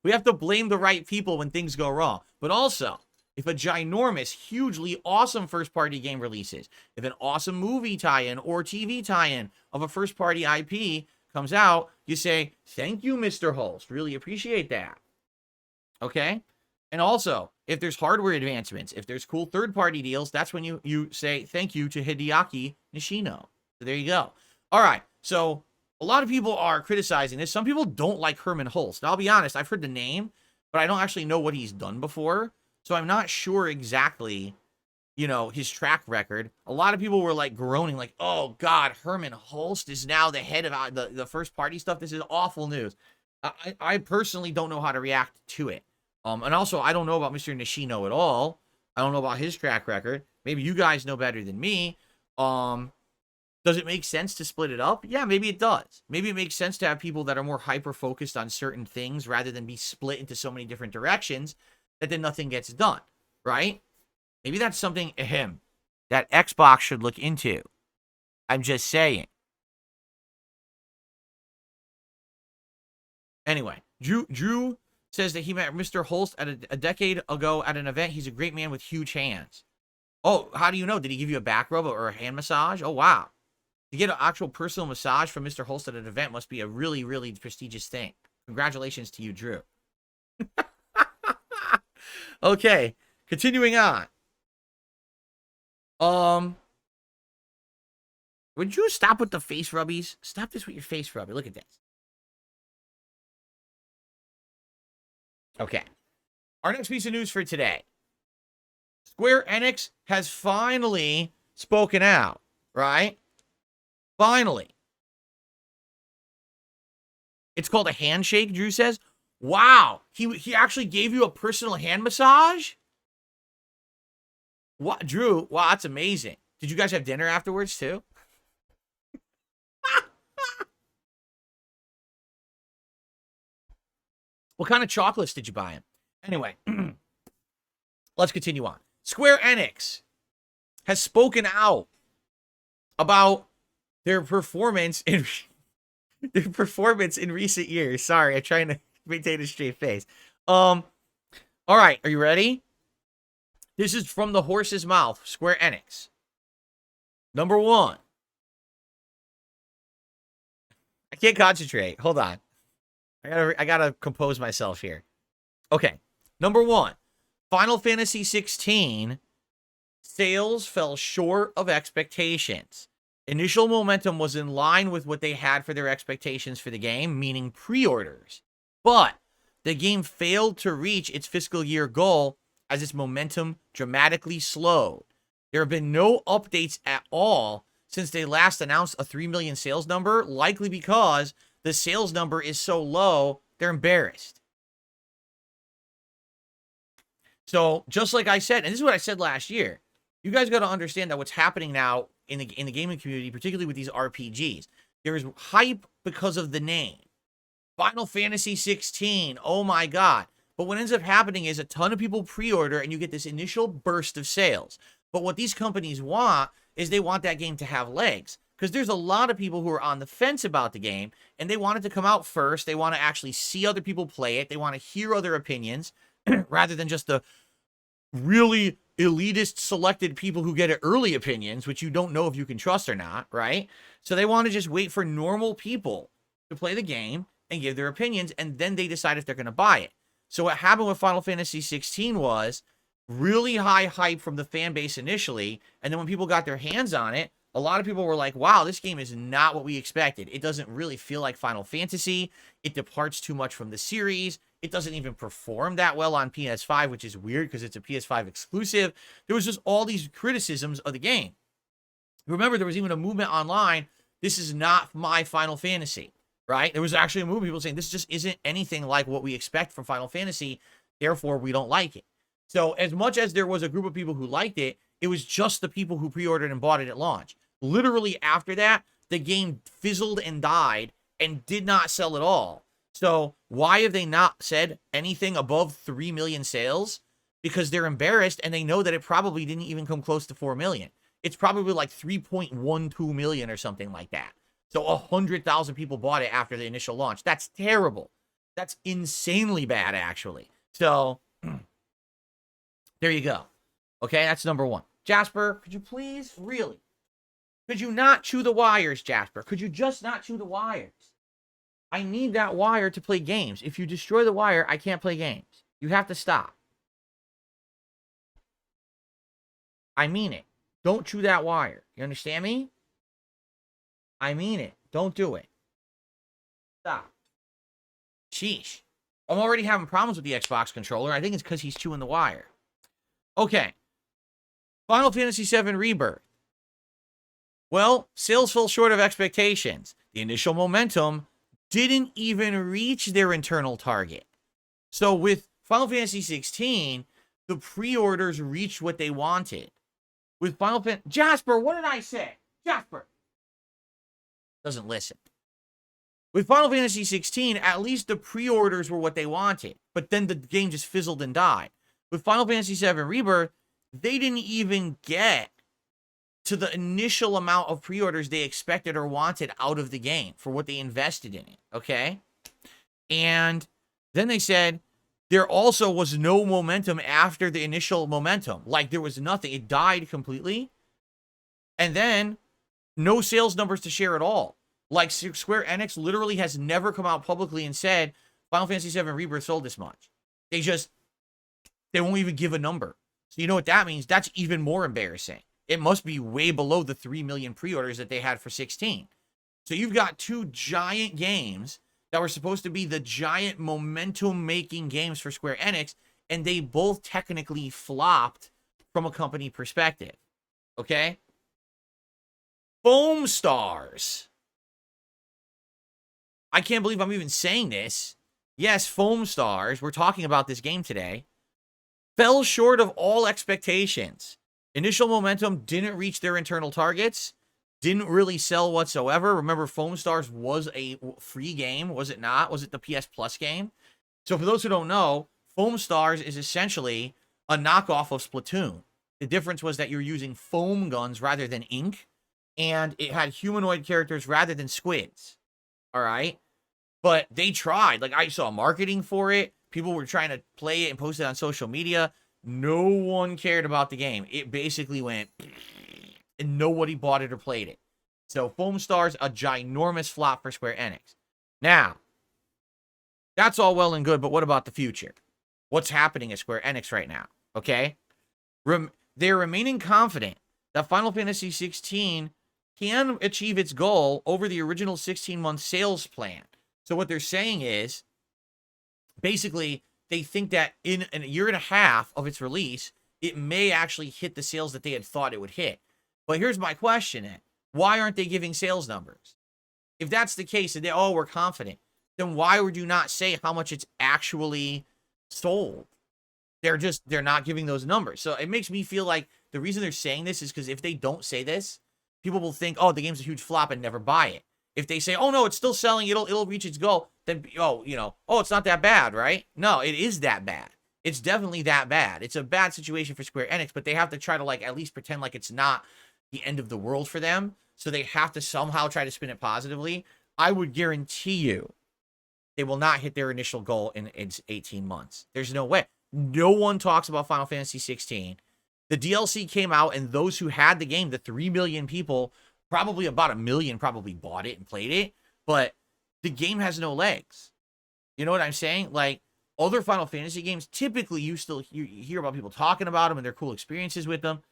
We have to blame the right people when things go wrong. But also, if a ginormous, hugely awesome first-party game releases, if an awesome movie tie-in or TV tie-in of a first-party IP comes out, you say, thank you, Mr. Holst. Really appreciate that. Okay? And also, if there's hardware advancements, if there's cool third-party deals, that's when you say thank you to Hideaki Nishino. So there you go. All right. So a lot of people are criticizing this. Some people don't like Herman Holst. Now, I'll be honest. I've heard the name, but I don't actually know what he's done before. So I'm not sure exactly, his track record. A lot of people were like groaning like, oh God, Herman Holst is now the head of the first party stuff. This is awful news. I personally don't know how to react to it. And also I don't know about Mr. Nishino at all. I don't know about his track record. Maybe you guys know better than me. Does it make sense to split it up? Yeah, maybe it does. Maybe it makes sense to have people that are more hyper-focused on certain things rather than be split into so many different directions that then nothing gets done, right? Maybe that's something that Xbox should look into. I'm just saying. Anyway, Drew says that he met Mr. Holst a decade ago at an event. He's a great man with huge hands. Oh, how do you know? Did he give you a back rub or a hand massage? Oh, wow. To get an actual personal massage from Mr. Holst at an event must be a really, really prestigious thing. Congratulations to you, Drew. Okay, continuing on. Would you stop with the face rubbies? Stop this with your face rubbing. Look at this. Okay. Our next piece of news for today. Square Enix has finally spoken out, right? Finally. It's called a handshake, Drew says. Wow. He actually gave you a personal hand massage? What, Drew? Wow, that's amazing. Did you guys have dinner afterwards too? What kind of chocolates did you buy him? Anyway, let's continue on. Square Enix has spoken out about their performance in recent years. Sorry, I'm trying to maintain a straight face. All right, are you ready? This is from the horse's mouth, Square Enix. Number 1. I can't concentrate. Hold on. I gotta compose myself here. Okay. Number 1. Final Fantasy 16 sales fell short of expectations. Initial momentum was in line with what they had for their expectations for the game, meaning pre-orders. But the game failed to reach its fiscal year goal as its momentum dramatically slowed. There have been no updates at all since they last announced a 3 million sales number, likely because the sales number is so low, they're embarrassed. So just like I said, and this is what I said last year, you guys got to understand that what's happening now in the gaming community, particularly with these RPGs, there is hype because of the name. Final Fantasy 16, oh my God. But what ends up happening is a ton of people pre-order and you get this initial burst of sales. But what these companies want is they want that game to have legs. Because there's a lot of people who are on the fence about the game and they want it to come out first. They want to actually see other people play it. They want to hear other opinions rather than just the really elitist selected people who get early opinions, which you don't know if you can trust or not, right? So they want to just wait for normal people to play the game and give their opinions, and then they decide if they're going to buy it. So what happened with Final Fantasy 16 was really high hype from the fan base initially, and then when people got their hands on it, a lot of people were like, wow, this game is not what we expected. It doesn't really feel like Final Fantasy. It departs too much from the series. It doesn't even perform that well on PS5, which is weird because it's a PS5 exclusive. There was just all these criticisms of the game. Remember, there was even a movement online, this is not my Final Fantasy, right? There was actually a movement, people saying, this just isn't anything like what we expect from Final Fantasy, therefore we don't like it. So as much as there was a group of people who liked it, it was just the people who pre-ordered and bought it at launch. Literally after that, the game fizzled and died and did not sell at all. So why have they not said anything above 3 million sales? Because they're embarrassed and they know that it probably didn't even come close to 4 million. It's probably like 3.12 million or something like that. So 100,000 people bought it after the initial launch. That's terrible. That's insanely bad, actually. So there you go. Okay, that's number one. Jasper, could you please, really? Could you not chew the wires, Jasper? Could you just not chew the wires? I need that wire to play games. If you destroy the wire, I can't play games. You have to stop. I mean it. Don't chew that wire. You understand me? I mean it. Don't do it. Stop. Sheesh. I'm already having problems with the Xbox controller. I think it's because he's chewing the wire. Okay. Final Fantasy VII Rebirth. Well, sales fell short of expectations. The initial momentum didn't even reach their internal target. So with Final Fantasy 16, the pre-orders reached what they wanted. With Final Fantasy... Jasper, what did I say? Jasper! Doesn't listen. With Final Fantasy 16, at least the pre-orders were what they wanted. But then the game just fizzled and died. With Final Fantasy VII Rebirth, they didn't even get to the initial amount of pre-orders they expected or wanted out of the game for what they invested in it, okay? And then they said there also was no momentum after the initial momentum. Like, there was nothing. It died completely. And then no sales numbers to share at all. Like, Square Enix literally has never come out publicly and said Final Fantasy VII Rebirth sold this much. They won't even give a number. So you know what that means? That's even more embarrassing. It must be way below the 3 million pre-orders that they had for 16. So you've got two giant games that were supposed to be the giant momentum-making games for Square Enix, and they both technically flopped from a company perspective. Okay? Foam Stars. I can't believe I'm even saying this. Yes, Foam Stars, we're talking about this game today, fell short of all expectations. Initial momentum didn't reach their internal targets, didn't really sell whatsoever. Remember, Foam Stars was a free game, was it not? Was it the PS Plus game? So for those who don't know, Foam Stars is essentially a knockoff of Splatoon. The difference was that you're using foam guns rather than ink, and it had humanoid characters rather than squids. All right? But they tried. Like, I saw marketing for it. People were trying to play it and post it on social media. No one cared about the game. It basically went, and nobody bought it or played it. So Foam Stars, a ginormous flop for Square Enix. Now, that's all well and good, but what about the future? What's happening at Square Enix right now? Okay? They're remaining confident that Final Fantasy 16 can achieve its goal over the original 16-month sales plan. So what they're saying is, basically, they think that in a year and a half of its release, it may actually hit the sales that they had thought it would hit. But here's my question: why aren't they giving sales numbers? If that's the case, and we're confident, then why would you not say how much it's actually sold? They're not giving those numbers. So it makes me feel like the reason they're saying this is because if they don't say this, people will think, oh, the game's a huge flop and never buy it. If they say, oh no, it's still selling, it'll reach its goal, then it's not that bad, right? No, it is that bad. It's definitely that bad. It's a bad situation for Square Enix, but they have to try to at least pretend like it's not the end of the world for them. So they have to somehow try to spin it positively. I would guarantee you they will not hit their initial goal in 18 months. There's no way. No one talks about Final Fantasy 16. The DLC came out, and those who had the game, the 3 million people, probably about 1 million probably bought it and played it, but the game has no legs. You know what I'm saying? Like, other Final Fantasy games, typically you hear about people talking about them and their cool experiences with them.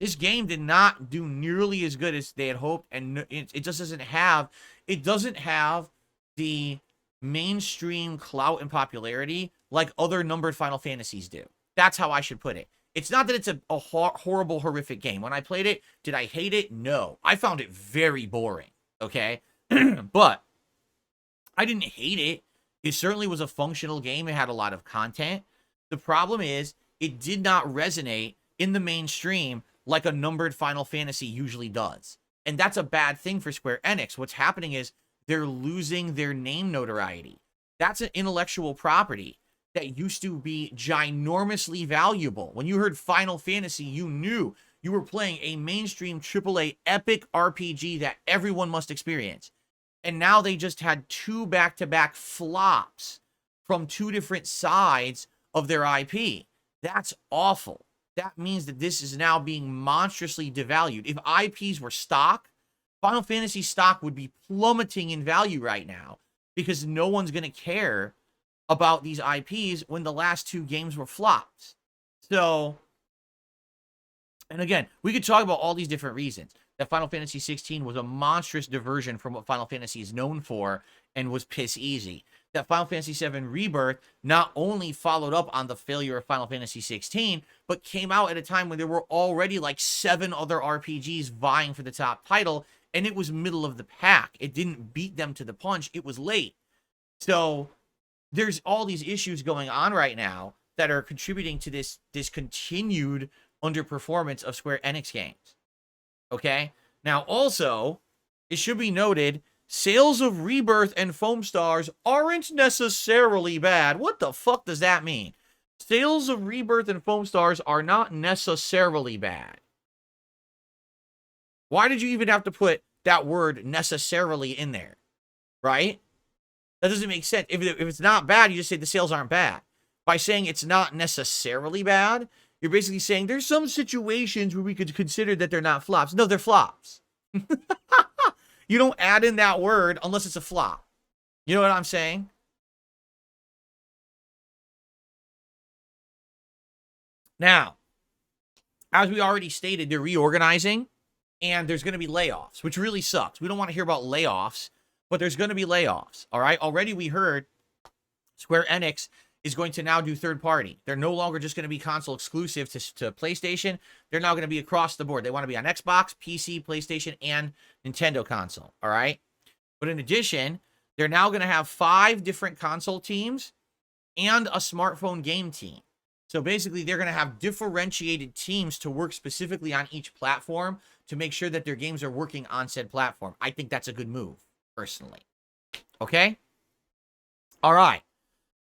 This game did not do nearly as good as they had hoped, and it just doesn't have the mainstream clout and popularity like other numbered Final Fantasies do. That's how I should put it. It's not that it's a horrible, horrific game. When I played it, did I hate it? No. I found it very boring, okay? But I didn't hate it. It certainly was a functional game. It had a lot of content. The problem is it did not resonate in the mainstream like a numbered Final Fantasy usually does. And that's a bad thing for Square Enix. What's happening is they're losing their name notoriety. That's an intellectual property that used to be ginormously valuable. When you heard Final Fantasy, you knew you were playing a mainstream AAA epic RPG that everyone must experience. And now they just had 2 back-to-back flops from 2 different sides of their IP. That's awful. That means that this is now being monstrously devalued. If IPs were stock, Final Fantasy stock would be plummeting in value right now because no one's going to care about these IPs when the last 2 games were flops. So, and again, we could talk about all these different reasons. That Final Fantasy 16 was a monstrous diversion from what Final Fantasy is known for and was piss easy. That Final Fantasy 7 Rebirth not only followed up on the failure of Final Fantasy 16, but came out at a time when there were already 7 other RPGs vying for the top title, and it was middle of the pack. It didn't beat them to the punch. It was late. So there's all these issues going on right now that are contributing to this continued underperformance of Square Enix games. Okay? Now, also, it should be noted, sales of Rebirth and Foam Stars aren't necessarily bad. What the fuck does that mean? Sales of Rebirth and Foam Stars are not necessarily bad. Why did you even have to put that word necessarily in there? Right? That doesn't make sense. If it's not bad, you just say the sales aren't bad. By saying it's not necessarily bad, you're basically saying there's some situations where we could consider that they're not flops. No, they're flops. You don't add in that word unless it's a flop. You know what I'm saying? Now, as we already stated, they're reorganizing, and there's going to be layoffs, which really sucks. We don't want to hear about layoffs, but there's going to be layoffs, all right? Already we heard Square Enix is going to now do third party. They're no longer just going to be console exclusive to PlayStation. They're now going to be across the board. They want to be on Xbox, PC, PlayStation, and Nintendo console, all right? But in addition, they're now going to have 5 different console teams and a smartphone game team. So basically, they're going to have differentiated teams to work specifically on each platform to make sure that their games are working on said platform. I think that's a good move, personally. Okay? All right.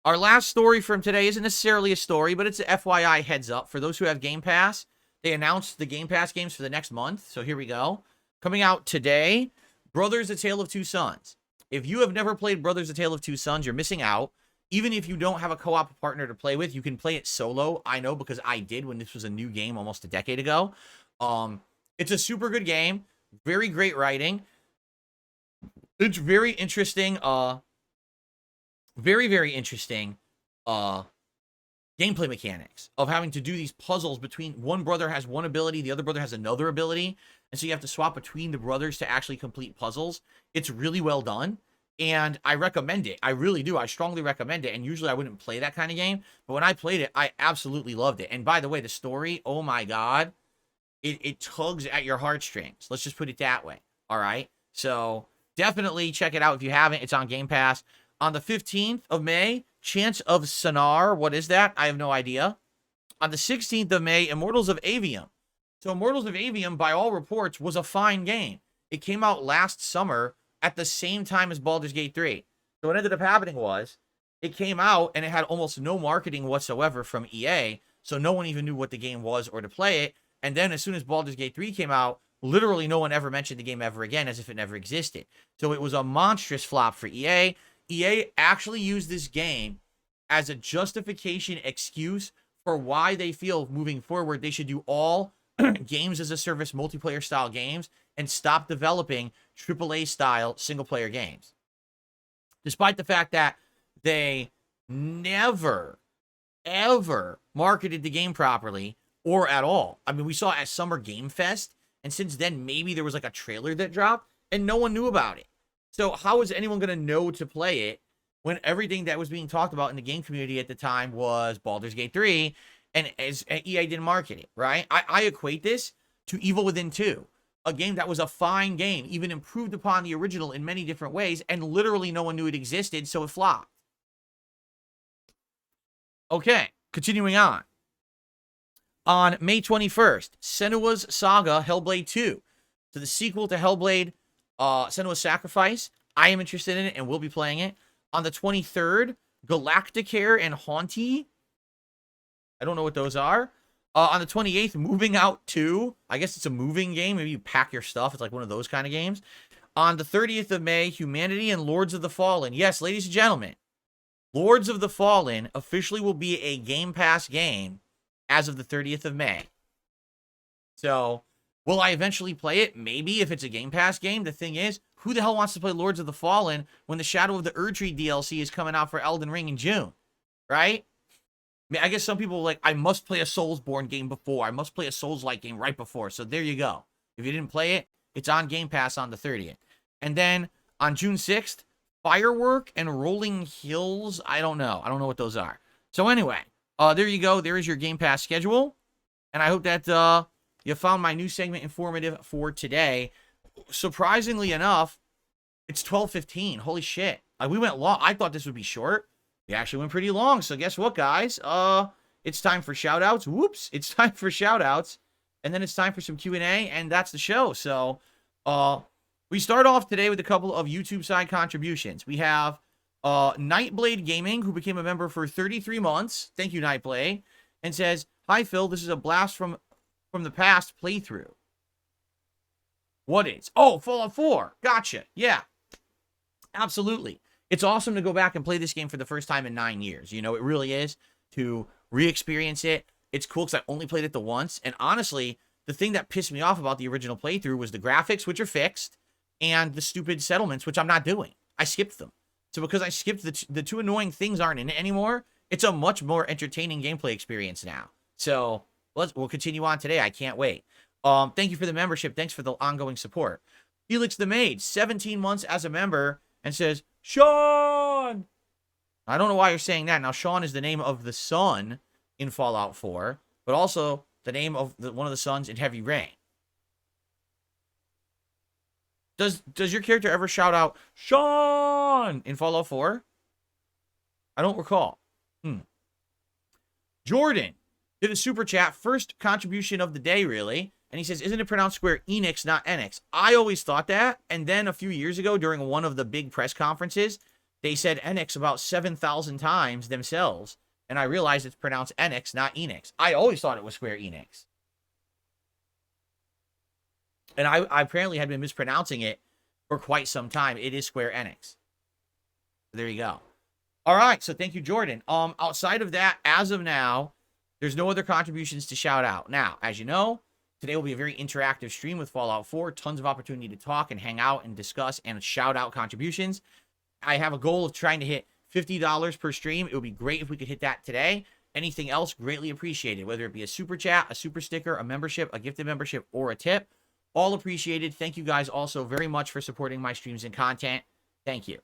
Our last story from today isn't necessarily a story, but it's an FYI heads up. For those who have Game Pass, they announced the Game Pass games for the next month. So here we go. Coming out today, Brothers: A Tale of Two Sons. If you have never played Brothers: A Tale of Two Sons, you're missing out. Even if you don't have a co-op partner to play with, you can play it solo. I know because I did when this was a new game almost a decade ago. It's a super good game. Very great writing. It's very interesting. Very, very interesting gameplay mechanics of having to do these puzzles between one brother has one ability, the other brother has another ability, and so you have to swap between the brothers to actually complete puzzles. It's really well done. And I recommend it. I really do. I strongly recommend it. And usually I wouldn't play that kind of game. But when I played it, I absolutely loved it. And by the way, the story, oh my God, it tugs at your heartstrings. Let's just put it that way. All right. So definitely check it out if you haven't. It's on Game Pass. On the 15th of May, Chants of Sonar. What is that? I have no idea. On the 16th of May, Immortals of Avium. So Immortals of Avium, by all reports, was a fine game. It came out last summer at the same time as Baldur's Gate 3. So what ended up happening was it came out and it had almost no marketing whatsoever from EA. So no one even knew what the game was or to play it. And then as soon as Baldur's Gate 3 came out, literally no one ever mentioned the game ever again as if it never existed. So it was a monstrous flop for EA. EA actually used this game as a justification excuse for why they feel moving forward they should do all games as a service multiplayer style games and stop developing AAA style single player games. Despite the fact that they never, ever marketed the game properly or at all. I mean, we saw it at Summer Game Fest, and since then, maybe there was like a trailer that dropped and no one knew about it. So how is anyone going to know to play it when everything that was being talked about in the game community at the time was Baldur's Gate 3 and as EA didn't market it, right? I equate this to Evil Within 2, a game that was a fine game, even improved upon the original in many different ways, and literally no one knew it existed, so it flopped. Okay, continuing on. On May 21st, Senua's Saga Hellblade 2. So the sequel to Hellblade, Senua's Sacrifice. I am interested in it and will be playing it. On the 23rd, Galacticare and Haunty. I don't know what those are. On the 28th, Moving Out 2. I guess it's a moving game. Maybe you pack your stuff. It's like one of those kind of games. On the 30th of May, Humanity and Lords of the Fallen. Yes, ladies and gentlemen, Lords of the Fallen officially will be a Game Pass game as of the 30th of May. So, will I eventually play it? Maybe, if it's a Game Pass game. The thing is, who the hell wants to play Lords of the Fallen when the Shadow of the Erdtree DLC is coming out for Elden Ring in June? Right? I mean, I guess some people are like, I must play a Soulsborne game before. I must play a Souls-like game right before. So there you go. If you didn't play it, it's on Game Pass on the 30th. And then on June 6th, Firework and Rolling Hills. I don't know. I don't know what those are. So anyway, there you go. There is your Game Pass schedule. And I hope that you found my new segment informative for today. Surprisingly enough, it's 12:15. Holy shit. We went long. I thought this would be short. We actually went pretty long. So guess what, guys? It's time for shout-outs. Whoops. It's time for shout-outs. And then it's time for some Q&A, and that's the show. So we start off today with a couple of YouTube side contributions. We have Nightblade Gaming, who became a member for 33 months. Thank you, Nightblade. And says, "Hi, Phil. This is a blast from the past playthrough." What is? Oh, Fallout 4. Gotcha. Yeah. Absolutely. It's awesome to go back and play this game for the first time in 9 years. You know, it really is. To re-experience it. It's cool because I only played it the once. And honestly, the thing that pissed me off about the original playthrough was the graphics, which are fixed, and the stupid settlements, which I'm not doing. I skipped them. So because I skipped the two annoying things aren't in it anymore, it's a much more entertaining gameplay experience now. So we'll continue on today. I can't wait. Thank you for the membership. Thanks for the ongoing support. Felix the Maid, 17 months as a member, and says, Sean! I don't know why you're saying that. Now, Sean is the name of the son in Fallout 4, but also the name of one of the sons in Heavy Rain. Does your character ever shout out, Sean, in Fallout 4? I don't recall. Jordan did a super chat, first contribution of the day, really. And he says, isn't it pronounced Square Enix, not Enix? I always thought that. And then a few years ago, during one of the big press conferences, they said Enix about 7,000 times themselves. And I realized it's pronounced Enix, not Enix. I always thought it was Square Enix. And I apparently had been mispronouncing it for quite some time. It is Square Enix. There you go. All right, so thank you, Jordan. Outside of that, as of now, there's no other contributions to shout out. Now, as you know, today will be a very interactive stream with Fallout 4. Tons of opportunity to talk and hang out and discuss and shout out contributions. I have a goal of trying to hit $50 per stream. It would be great if we could hit that today. Anything else, greatly appreciated. Whether it be a super chat, a super sticker, a membership, a gifted membership, or a tip. All appreciated. Thank you guys also very much for supporting my streams and content. Thank you.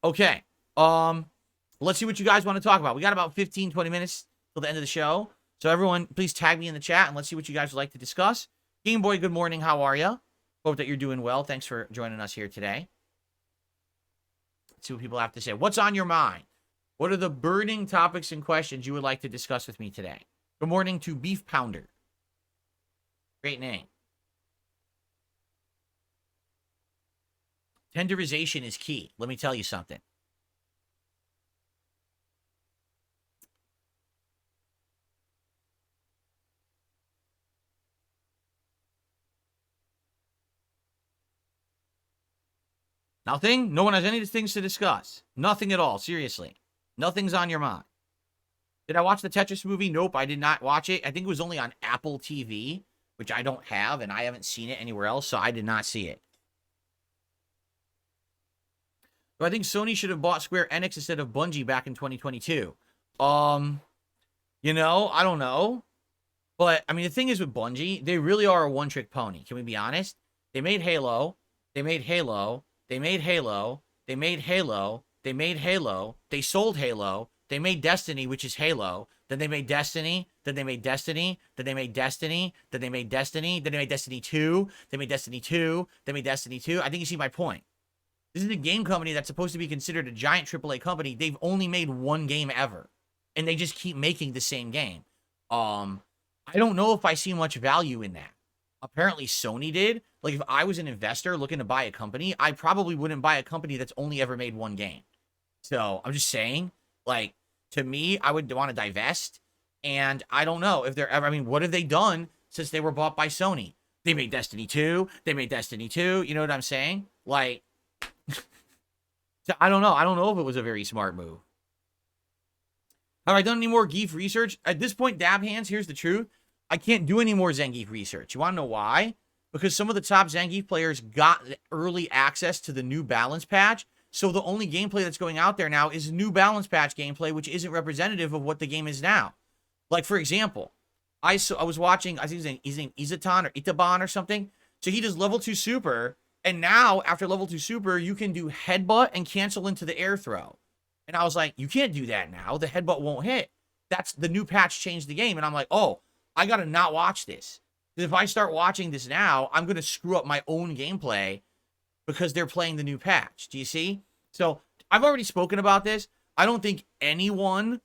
Okay. Let's see what you guys want to talk about. We got about 15, 20 minutes till the end of the show. So everyone, please tag me in the chat and let's see what you guys would like to discuss. Game Boy, good morning. How are you? Hope that you're doing well. Thanks for joining us here today. Let's see what people have to say. What's on your mind? What are the burning topics and questions you would like to discuss with me today? Good morning to Beef Pounder. Great name. Tenderization is key. Let me tell you something. Nothing? No one has any things to discuss. Nothing at all. Seriously. Nothing's on your mind. Did I watch the Tetris movie? Nope, I did not watch it. I think it was only on Apple TV, which I don't have, and I haven't seen it anywhere else, so I did not see it. But I think Sony should have bought Square Enix instead of Bungie back in 2022. You know, I don't know. But, I mean, the thing is with Bungie, they really are a one-trick pony. Can we be honest? They made Halo. They made Halo. They made Halo. They made Halo. They made Halo. They sold Halo. They made Destiny, which is Halo. Then they made Destiny. Then they made Destiny. Then they made Destiny. Then they made Destiny. Then they made Destiny 2. They made Destiny 2. They made Destiny 2. I think you see my point. This is a game company that's supposed to be considered a giant AAA company. They've only made one game ever. And they just keep making the same game. I don't know if I see much value in that. Apparently Sony did. Like, if I was an investor looking to buy a company, I probably wouldn't buy a company that's only ever made one game. So, I'm just saying, like, to me, I would want to divest. And I don't know if they're ever, I mean, what have they done since they were bought by Sony? They made Destiny 2. They made Destiny 2. You know what I'm saying? Like, so I don't know. I don't know if it was a very smart move. Have I done any more Zangief research? At this point, dab hands, here's the truth. I can't do any more Zangief research. You want to know why? Because some of the top Zangief players got early access to the New Balance patch. So the only gameplay that's going out there now is New Balance patch gameplay, which isn't representative of what the game is now. Like, for example, I was watching, I think his name Izatan or Itaban or something. So he does level 2 super. And now, after level 2 super, you can do headbutt and cancel into the air throw. And I was like, you can't do that now. The headbutt won't hit. That's the new patch changed the game. And I'm like, oh, I got to not watch this. Because if I start watching this now, I'm going to screw up my own gameplay because they're playing the new patch. Do you see? So I've already spoken about this. I don't think anyone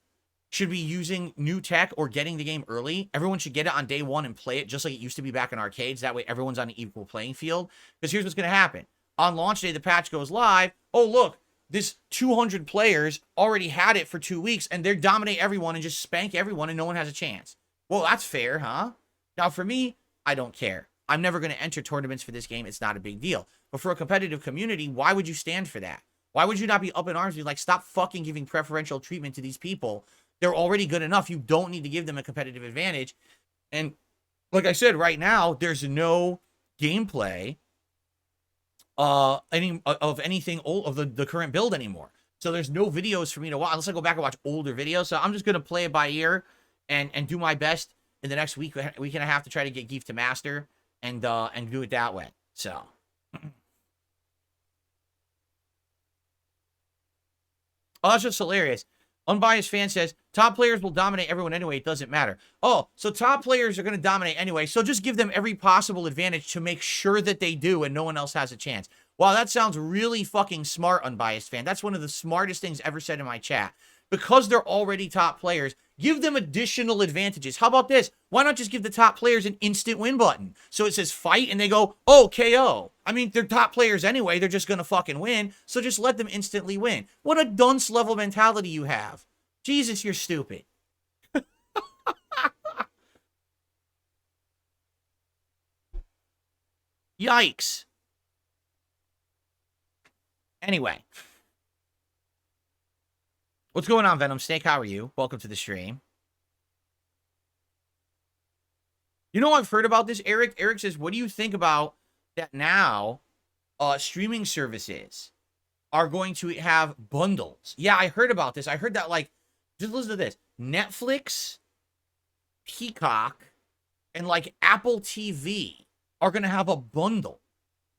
should be using new tech or getting the game early. Everyone should get it on day one and play it just like it used to be back in arcades. That way everyone's on an equal playing field. Because here's what's going to happen. On launch day, the patch goes live. Oh, look, this 200 players already had it for 2 weeks and they dominate everyone and just spank everyone and no one has a chance. Well, that's fair, huh? Now, for me, I don't care. I'm never going to enter tournaments for this game. It's not a big deal. But for a competitive community, why would you stand for that? Why would you not be up in arms and be like, stop fucking giving preferential treatment to these people? They're already good enough. You don't need to give them a competitive advantage. And like I said, right now, there's no gameplay of anything old of the current build anymore. So there's no videos for me to watch unless I go back and watch older videos. So I'm just going to play it by ear and do my best in the next week and a half to try to get Zangief to master and do it that way. So oh, that's just hilarious. Unbiased fan says, top players will dominate everyone anyway. It doesn't matter. Oh, so top players are going to dominate anyway. So just give them every possible advantage to make sure that they do and no one else has a chance. Wow, that sounds really fucking smart, Unbiased fan. That's one of the smartest things ever said in my chat. Because they're already top players, give them additional advantages. How about this? Why not just give the top players an instant win button? So it says fight and they go, oh, KO. I mean, they're top players anyway. They're just going to fucking win. So just let them instantly win. What a dunce level mentality you have. Jesus, you're stupid. Yikes. Anyway. What's going on, Venom Snake? How are you? Welcome to the stream. You know, I've heard about this, Eric. Eric says, what do you think about that now streaming services are going to have bundles? Yeah, I heard about this. I heard that, like, just listen to this. Netflix, Peacock, and, like, Apple TV are going to have a bundle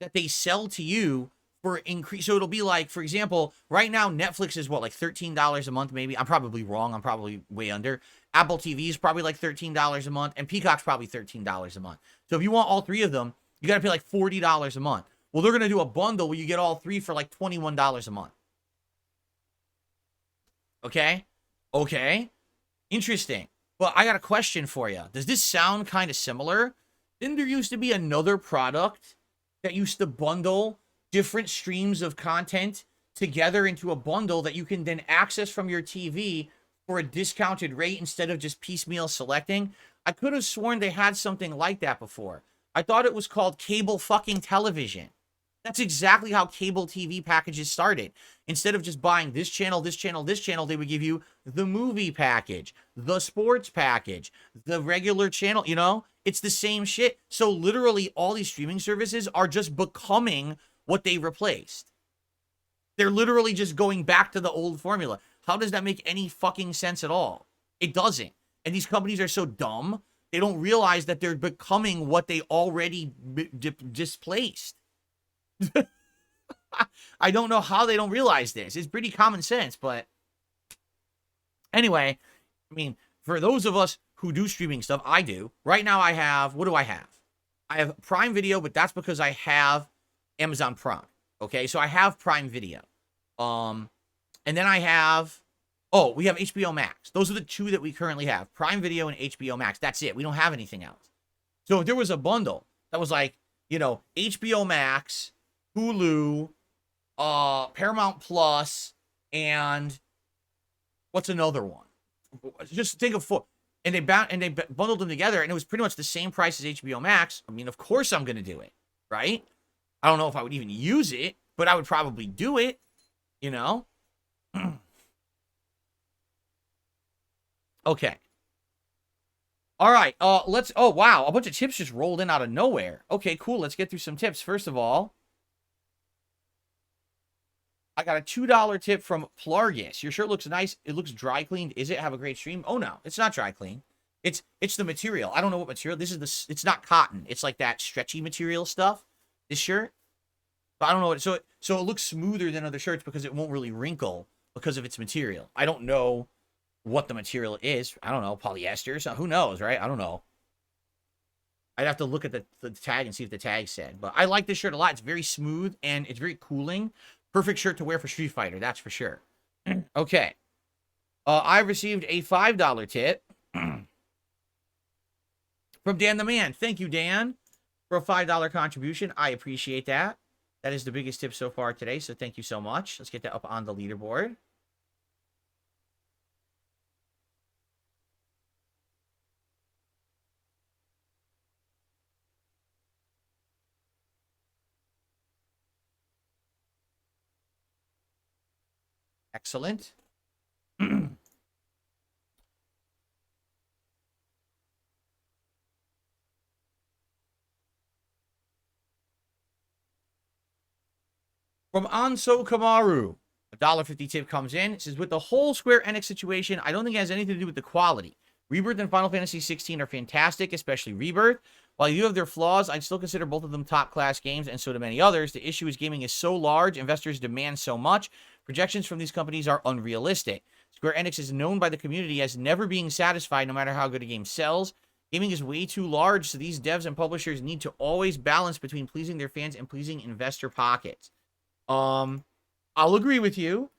that they sell to you for increase. So it'll be like, for example, right now Netflix is what, like $13 a month maybe. I'm probably wrong. I'm probably way under. Apple TV is probably like $13 a month, and Peacock's probably $13 a month. So if you want all three of them, you got to pay like $40 a month. Well, they're going to do a bundle where you get all three for like $21 a month. Okay? Okay. Interesting. But I got a question for you. Does this sound kind of similar? Didn't there used to be another product that used to bundle different streams of content together into a bundle that you can then access from your TV for a discounted rate instead of just piecemeal selecting? I could have sworn they had something like that before. I thought it was called cable fucking television. That's exactly how cable TV packages started. Instead of just buying this channel, this channel, this channel, they would give you the movie package, the sports package, the regular channel, you know? It's the same shit. So literally all these streaming services are just becoming what they replaced. They're literally just going back to the old formula. How does that make any fucking sense at all? It doesn't. And these companies are so dumb, they don't realize that they're becoming what they already displaced. I don't know how they don't realize this. It's pretty common sense, but anyway, I mean, for those of us who do streaming stuff, I do. Right now I have, what do I have? I have Prime Video, but that's because I have Amazon Prime. Okay, so I have Prime Video. And then I have, oh, we have HBO Max. Those are the two that we currently have. Prime Video and HBO Max. That's it. We don't have anything else. So if there was a bundle that was like, you know, HBO Max, Hulu, Paramount Plus, and what's another one? Just think of four. And they bundled them together, and it was pretty much the same price as HBO Max. I mean, of course I'm going to do it, right? I don't know if I would even use it, but I would probably do it, you know? Okay. All right, let's, oh, wow, a bunch of tips just rolled in out of nowhere. Okay, cool, let's get through some tips. First of all, I got a $2 tip from Plargus. Your shirt looks nice. It looks dry cleaned. Is it? Have a great stream? Oh, no, it's not dry clean. It's the material. I don't know what material. This is it's not cotton. It's like that stretchy material stuff, this shirt. But I don't know what, so it looks smoother than other shirts because it won't really wrinkle because of its material. I don't know what the material is. I don't know, polyester or something. Who knows, right? I don't know. I'd have to look at the tag and see if the tag said. But I like this shirt a lot. It's very smooth and it's very cooling. Perfect shirt to wear for Street Fighter, that's for sure. Okay. I received a $5 tip from Dan the Man. Thank you, Dan, for a $5 contribution. I appreciate that. That is the biggest tip so far today, so thank you so much. Let's get that up on the leaderboard. Excellent. From Anso Kamaru, a $1.50 tip comes in. It says, with the whole Square Enix situation, I don't think it has anything to do with the quality. Rebirth and Final Fantasy 16 are fantastic, especially Rebirth. While you have their flaws, I'd still consider both of them top-class games, and so do many others. The issue is gaming is so large, investors demand so much, projections from these companies are unrealistic. Square Enix is known by the community as never being satisfied no matter how good a game sells. Gaming is way too large, so these devs and publishers need to always balance between pleasing their fans and pleasing investor pockets. I'll agree with you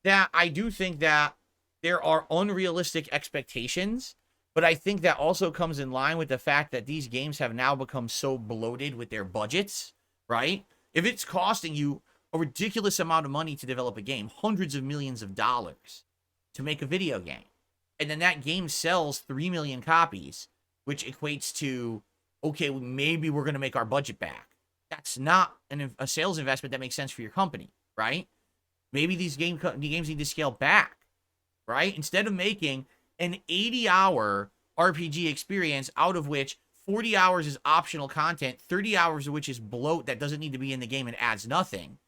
that I do think that there are unrealistic expectations, but I think that also comes in line with the fact that these games have now become so bloated with their budgets, right? If it's costing you a ridiculous amount of money to develop a game, hundreds of millions of dollars to make a video game, and then that game sells 3 million copies, which equates to, okay, well, maybe we're going to make our budget back. That's not a sales investment that makes sense for your company, right? Maybe these games need to scale back, right? Instead of making an 80-hour RPG experience, out of which 40 hours is optional content, 30 hours of which is bloat that doesn't need to be in the game and adds nothing,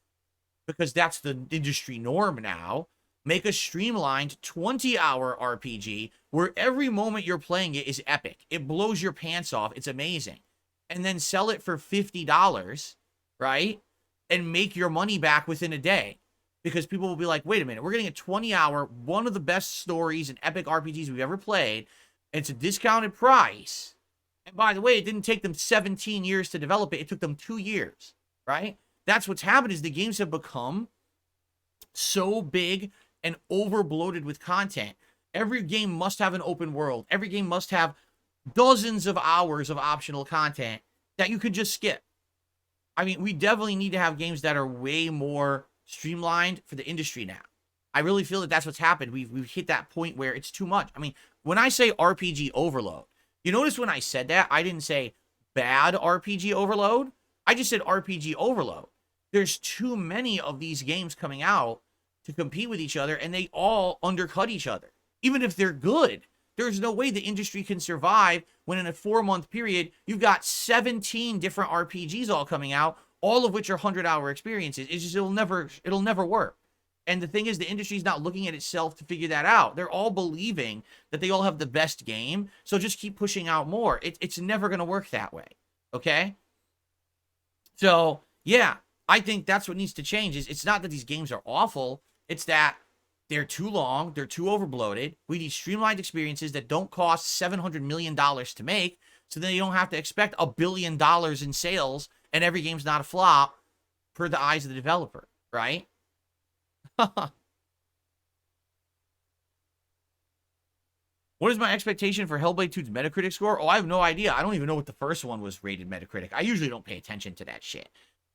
because that's the industry norm now. Make a streamlined 20-hour RPG where every moment you're playing it is epic. It blows your pants off. It's amazing. And then sell it for $50, right? and make your money back within a day. Because people will be like, wait a minute, we're getting a 20-hour, one of the best stories and epic RPGs we've ever played, and it's a discounted price. And by the way, it didn't take them 17 years to develop it. It took them 2 years, right? That's what's happened is the games have become so big and over-bloated with content. Every game must have an open world. Every game must have dozens of hours of optional content that you could just skip. I mean, we definitely need to have games that are way more streamlined for the industry now. I really feel that that's what's happened. We've hit that point where it's too much. I mean, when I say RPG overload, you notice when I said that, I didn't say bad RPG overload. I just said RPG overload. There's too many of these games coming out to compete with each other, and they all undercut each other. Even if they're good, there's no way the industry can survive when in a 4-month period, you've got 17 different RPGs all coming out, all of which are 100-hour experiences. It's just, it'll never work. And the thing is, the industry's not looking at itself to figure that out. They're all believing that they all have the best game, so just keep pushing out more. It's never going to work that way, okay? So, yeah, I think that's what needs to change. It's not that these games are awful. It's that they're too long, they're too overbloated. We need streamlined experiences that don't cost $700 million to make, so then you don't have to expect $1 billion in sales, and every game's not a flop per the eyes of the developer, right? What is my expectation for Hellblade 2's Metacritic score? Oh, I have no idea. I don't even know what the first one was rated Metacritic. I usually don't pay attention to that shit.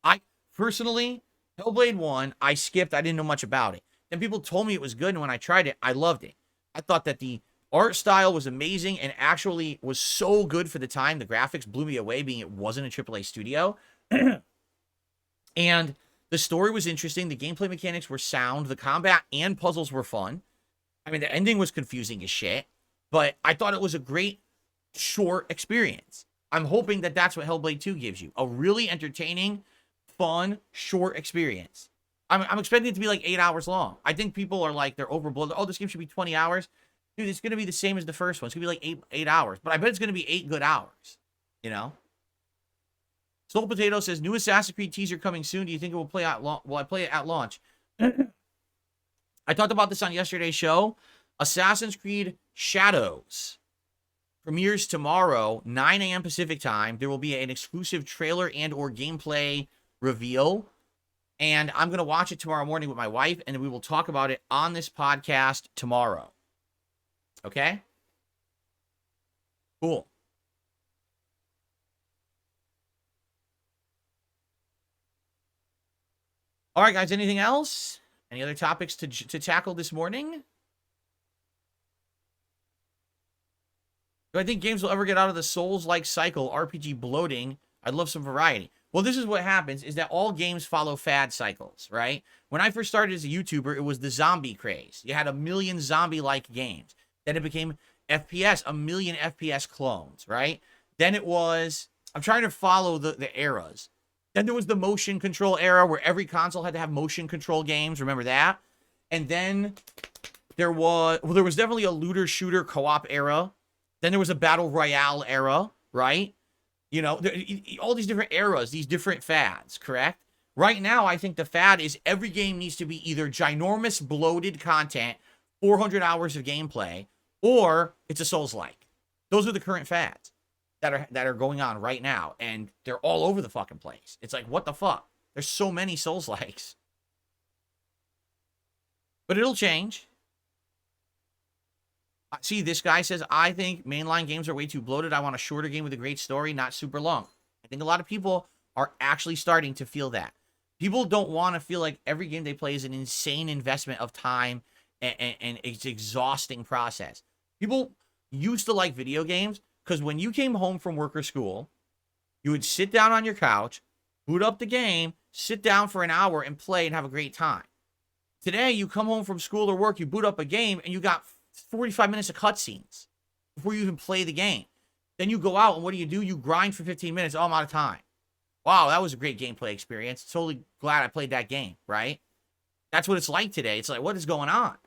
I, personally, Hellblade 1, I skipped. I didn't know much about it. Then people told me it was good, and when I tried it, I loved it. I thought that the art style was amazing and actually was so good for the time. The graphics blew me away, being it wasn't a AAA studio. And the story was interesting. The gameplay mechanics were sound. The combat and puzzles were fun. I mean, the ending was confusing as shit. But I thought it was a great, short experience. I'm hoping that that's what Hellblade 2 gives you. A really entertaining, fun, short experience. I'm expecting it to be like 8 hours long. I think people are like, they're overblown. Oh, this game should be 20 hours. Dude, it's going to be the same as the first one. It's going to be like eight hours. But I bet it's going to be 8 good hours. You know? Soul Potato says, new Assassin's Creed teaser coming soon. Do you think it will play at launch? Will I play it at launch? I talked about this on yesterday's show. Assassin's Creed Shadows premieres tomorrow, 9 a.m. Pacific time. There will be an exclusive trailer and or gameplay reveal. And I'm going to watch it tomorrow morning with my wife, and we will talk about it on this podcast tomorrow. Okay? Cool. All right, guys, anything else? Any other topics to tackle this morning? Do I think games will ever get out of the Souls-like cycle, RPG bloating? I'd love some variety. Well, this is what happens, is that all games follow fad cycles, right? When I first started as a YouTuber, it was the zombie craze. You had a million zombie-like games. Then it became FPS, a million FPS clones, right? Then it was, I'm trying to follow the eras. Then there was the motion control era where every console had to have motion control games. Remember that? And then there was definitely a looter shooter co-op era. Then there was a battle royale era, right? You know, all these different eras, these different fads, correct? Right now, I think the fad is every game needs to be either ginormous bloated content, 400 hours of gameplay, or it's a Souls-like. Those are the current fads that are going on right now, and they're all over the fucking place. It's like, what the fuck? There's so many Souls-likes. But it'll change. See, this guy says, I think mainline games are way too bloated. I want a shorter game with a great story, not super long. I think a lot of people are actually starting to feel that. People don't want to feel like every game they play is an insane investment of time and it's an exhausting process. People used to like video games because when you came home from work or school, you would sit down on your couch, boot up the game, sit down for an hour and play and have a great time. Today, you come home from school or work, you boot up a game, and you got 45 minutes of cutscenes before you even play the game. Then you go out, and what do? You grind for 15 minutes. Oh, I'm out of time. Wow, that was a great gameplay experience. Totally glad I played that game, right? That's what it's like today. It's like, what is going on?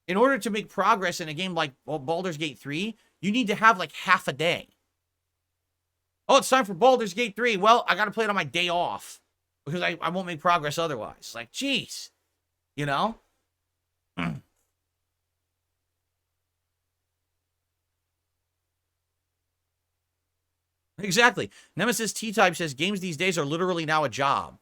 In order to make progress in a game like Baldur's Gate 3, you need to have like half a day. Oh, it's time for Baldur's Gate 3. Well, I got to play it on my day off. because I won't make progress otherwise. Like, jeez, you know? Exactly. Nemesis T-Type says games these days are literally now a job.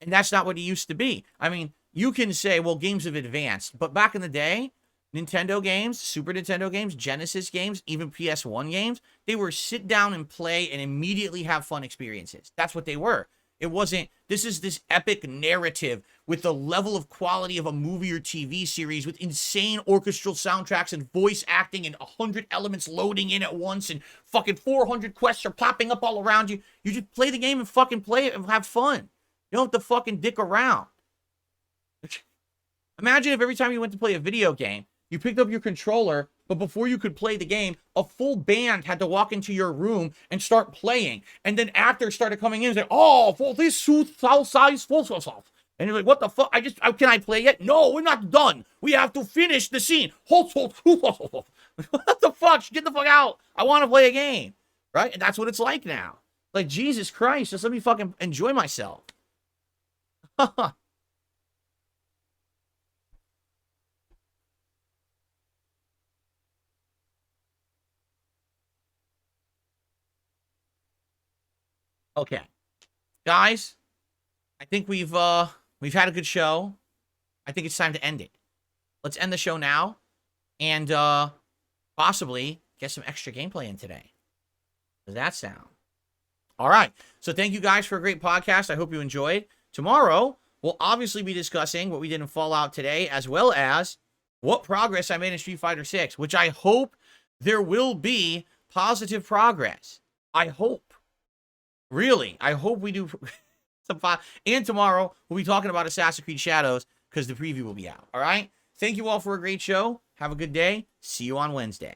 And that's not what it used to be. I mean, you can say, well, games have advanced. But back in the day, Nintendo games, Super Nintendo games, Genesis games, even PS1 games, they were sit down and play and immediately have fun experiences. That's what they were. It wasn't, this is this epic narrative with the level of quality of a movie or TV series with insane orchestral soundtracks and voice acting and 100 elements loading in at once and fucking 400 quests are popping up all around you. You just play the game and fucking play it and have fun. You don't have to fucking dick around. Imagine if every time you went to play a video game, you picked up your controller, but before you could play the game, a full band had to walk into your room and start playing. And then actors started coming in and saying, oh, for this suit, size, and you're like, what the fuck? Can I play yet? No, we're not done. We have to finish the scene. What the fuck? Get the fuck out. I want to play a game. Right? And that's what it's like now. Like, Jesus Christ, just let me fucking enjoy myself. Okay. Guys, I think we've had a good show. I think it's time to end it. Let's end the show now and possibly get some extra gameplay in today. Does that sound? All right. So thank you guys for a great podcast. I hope you enjoyed. Tomorrow, we'll obviously be discussing what we did in Fallout today, as well as what progress I made in Street Fighter 6, which I hope there will be positive progress. I hope. Really, I hope we do. And tomorrow, we'll be talking about Assassin's Creed Shadows because the preview will be out. All right? Thank you all for a great show. Have a good day. See you on Wednesday.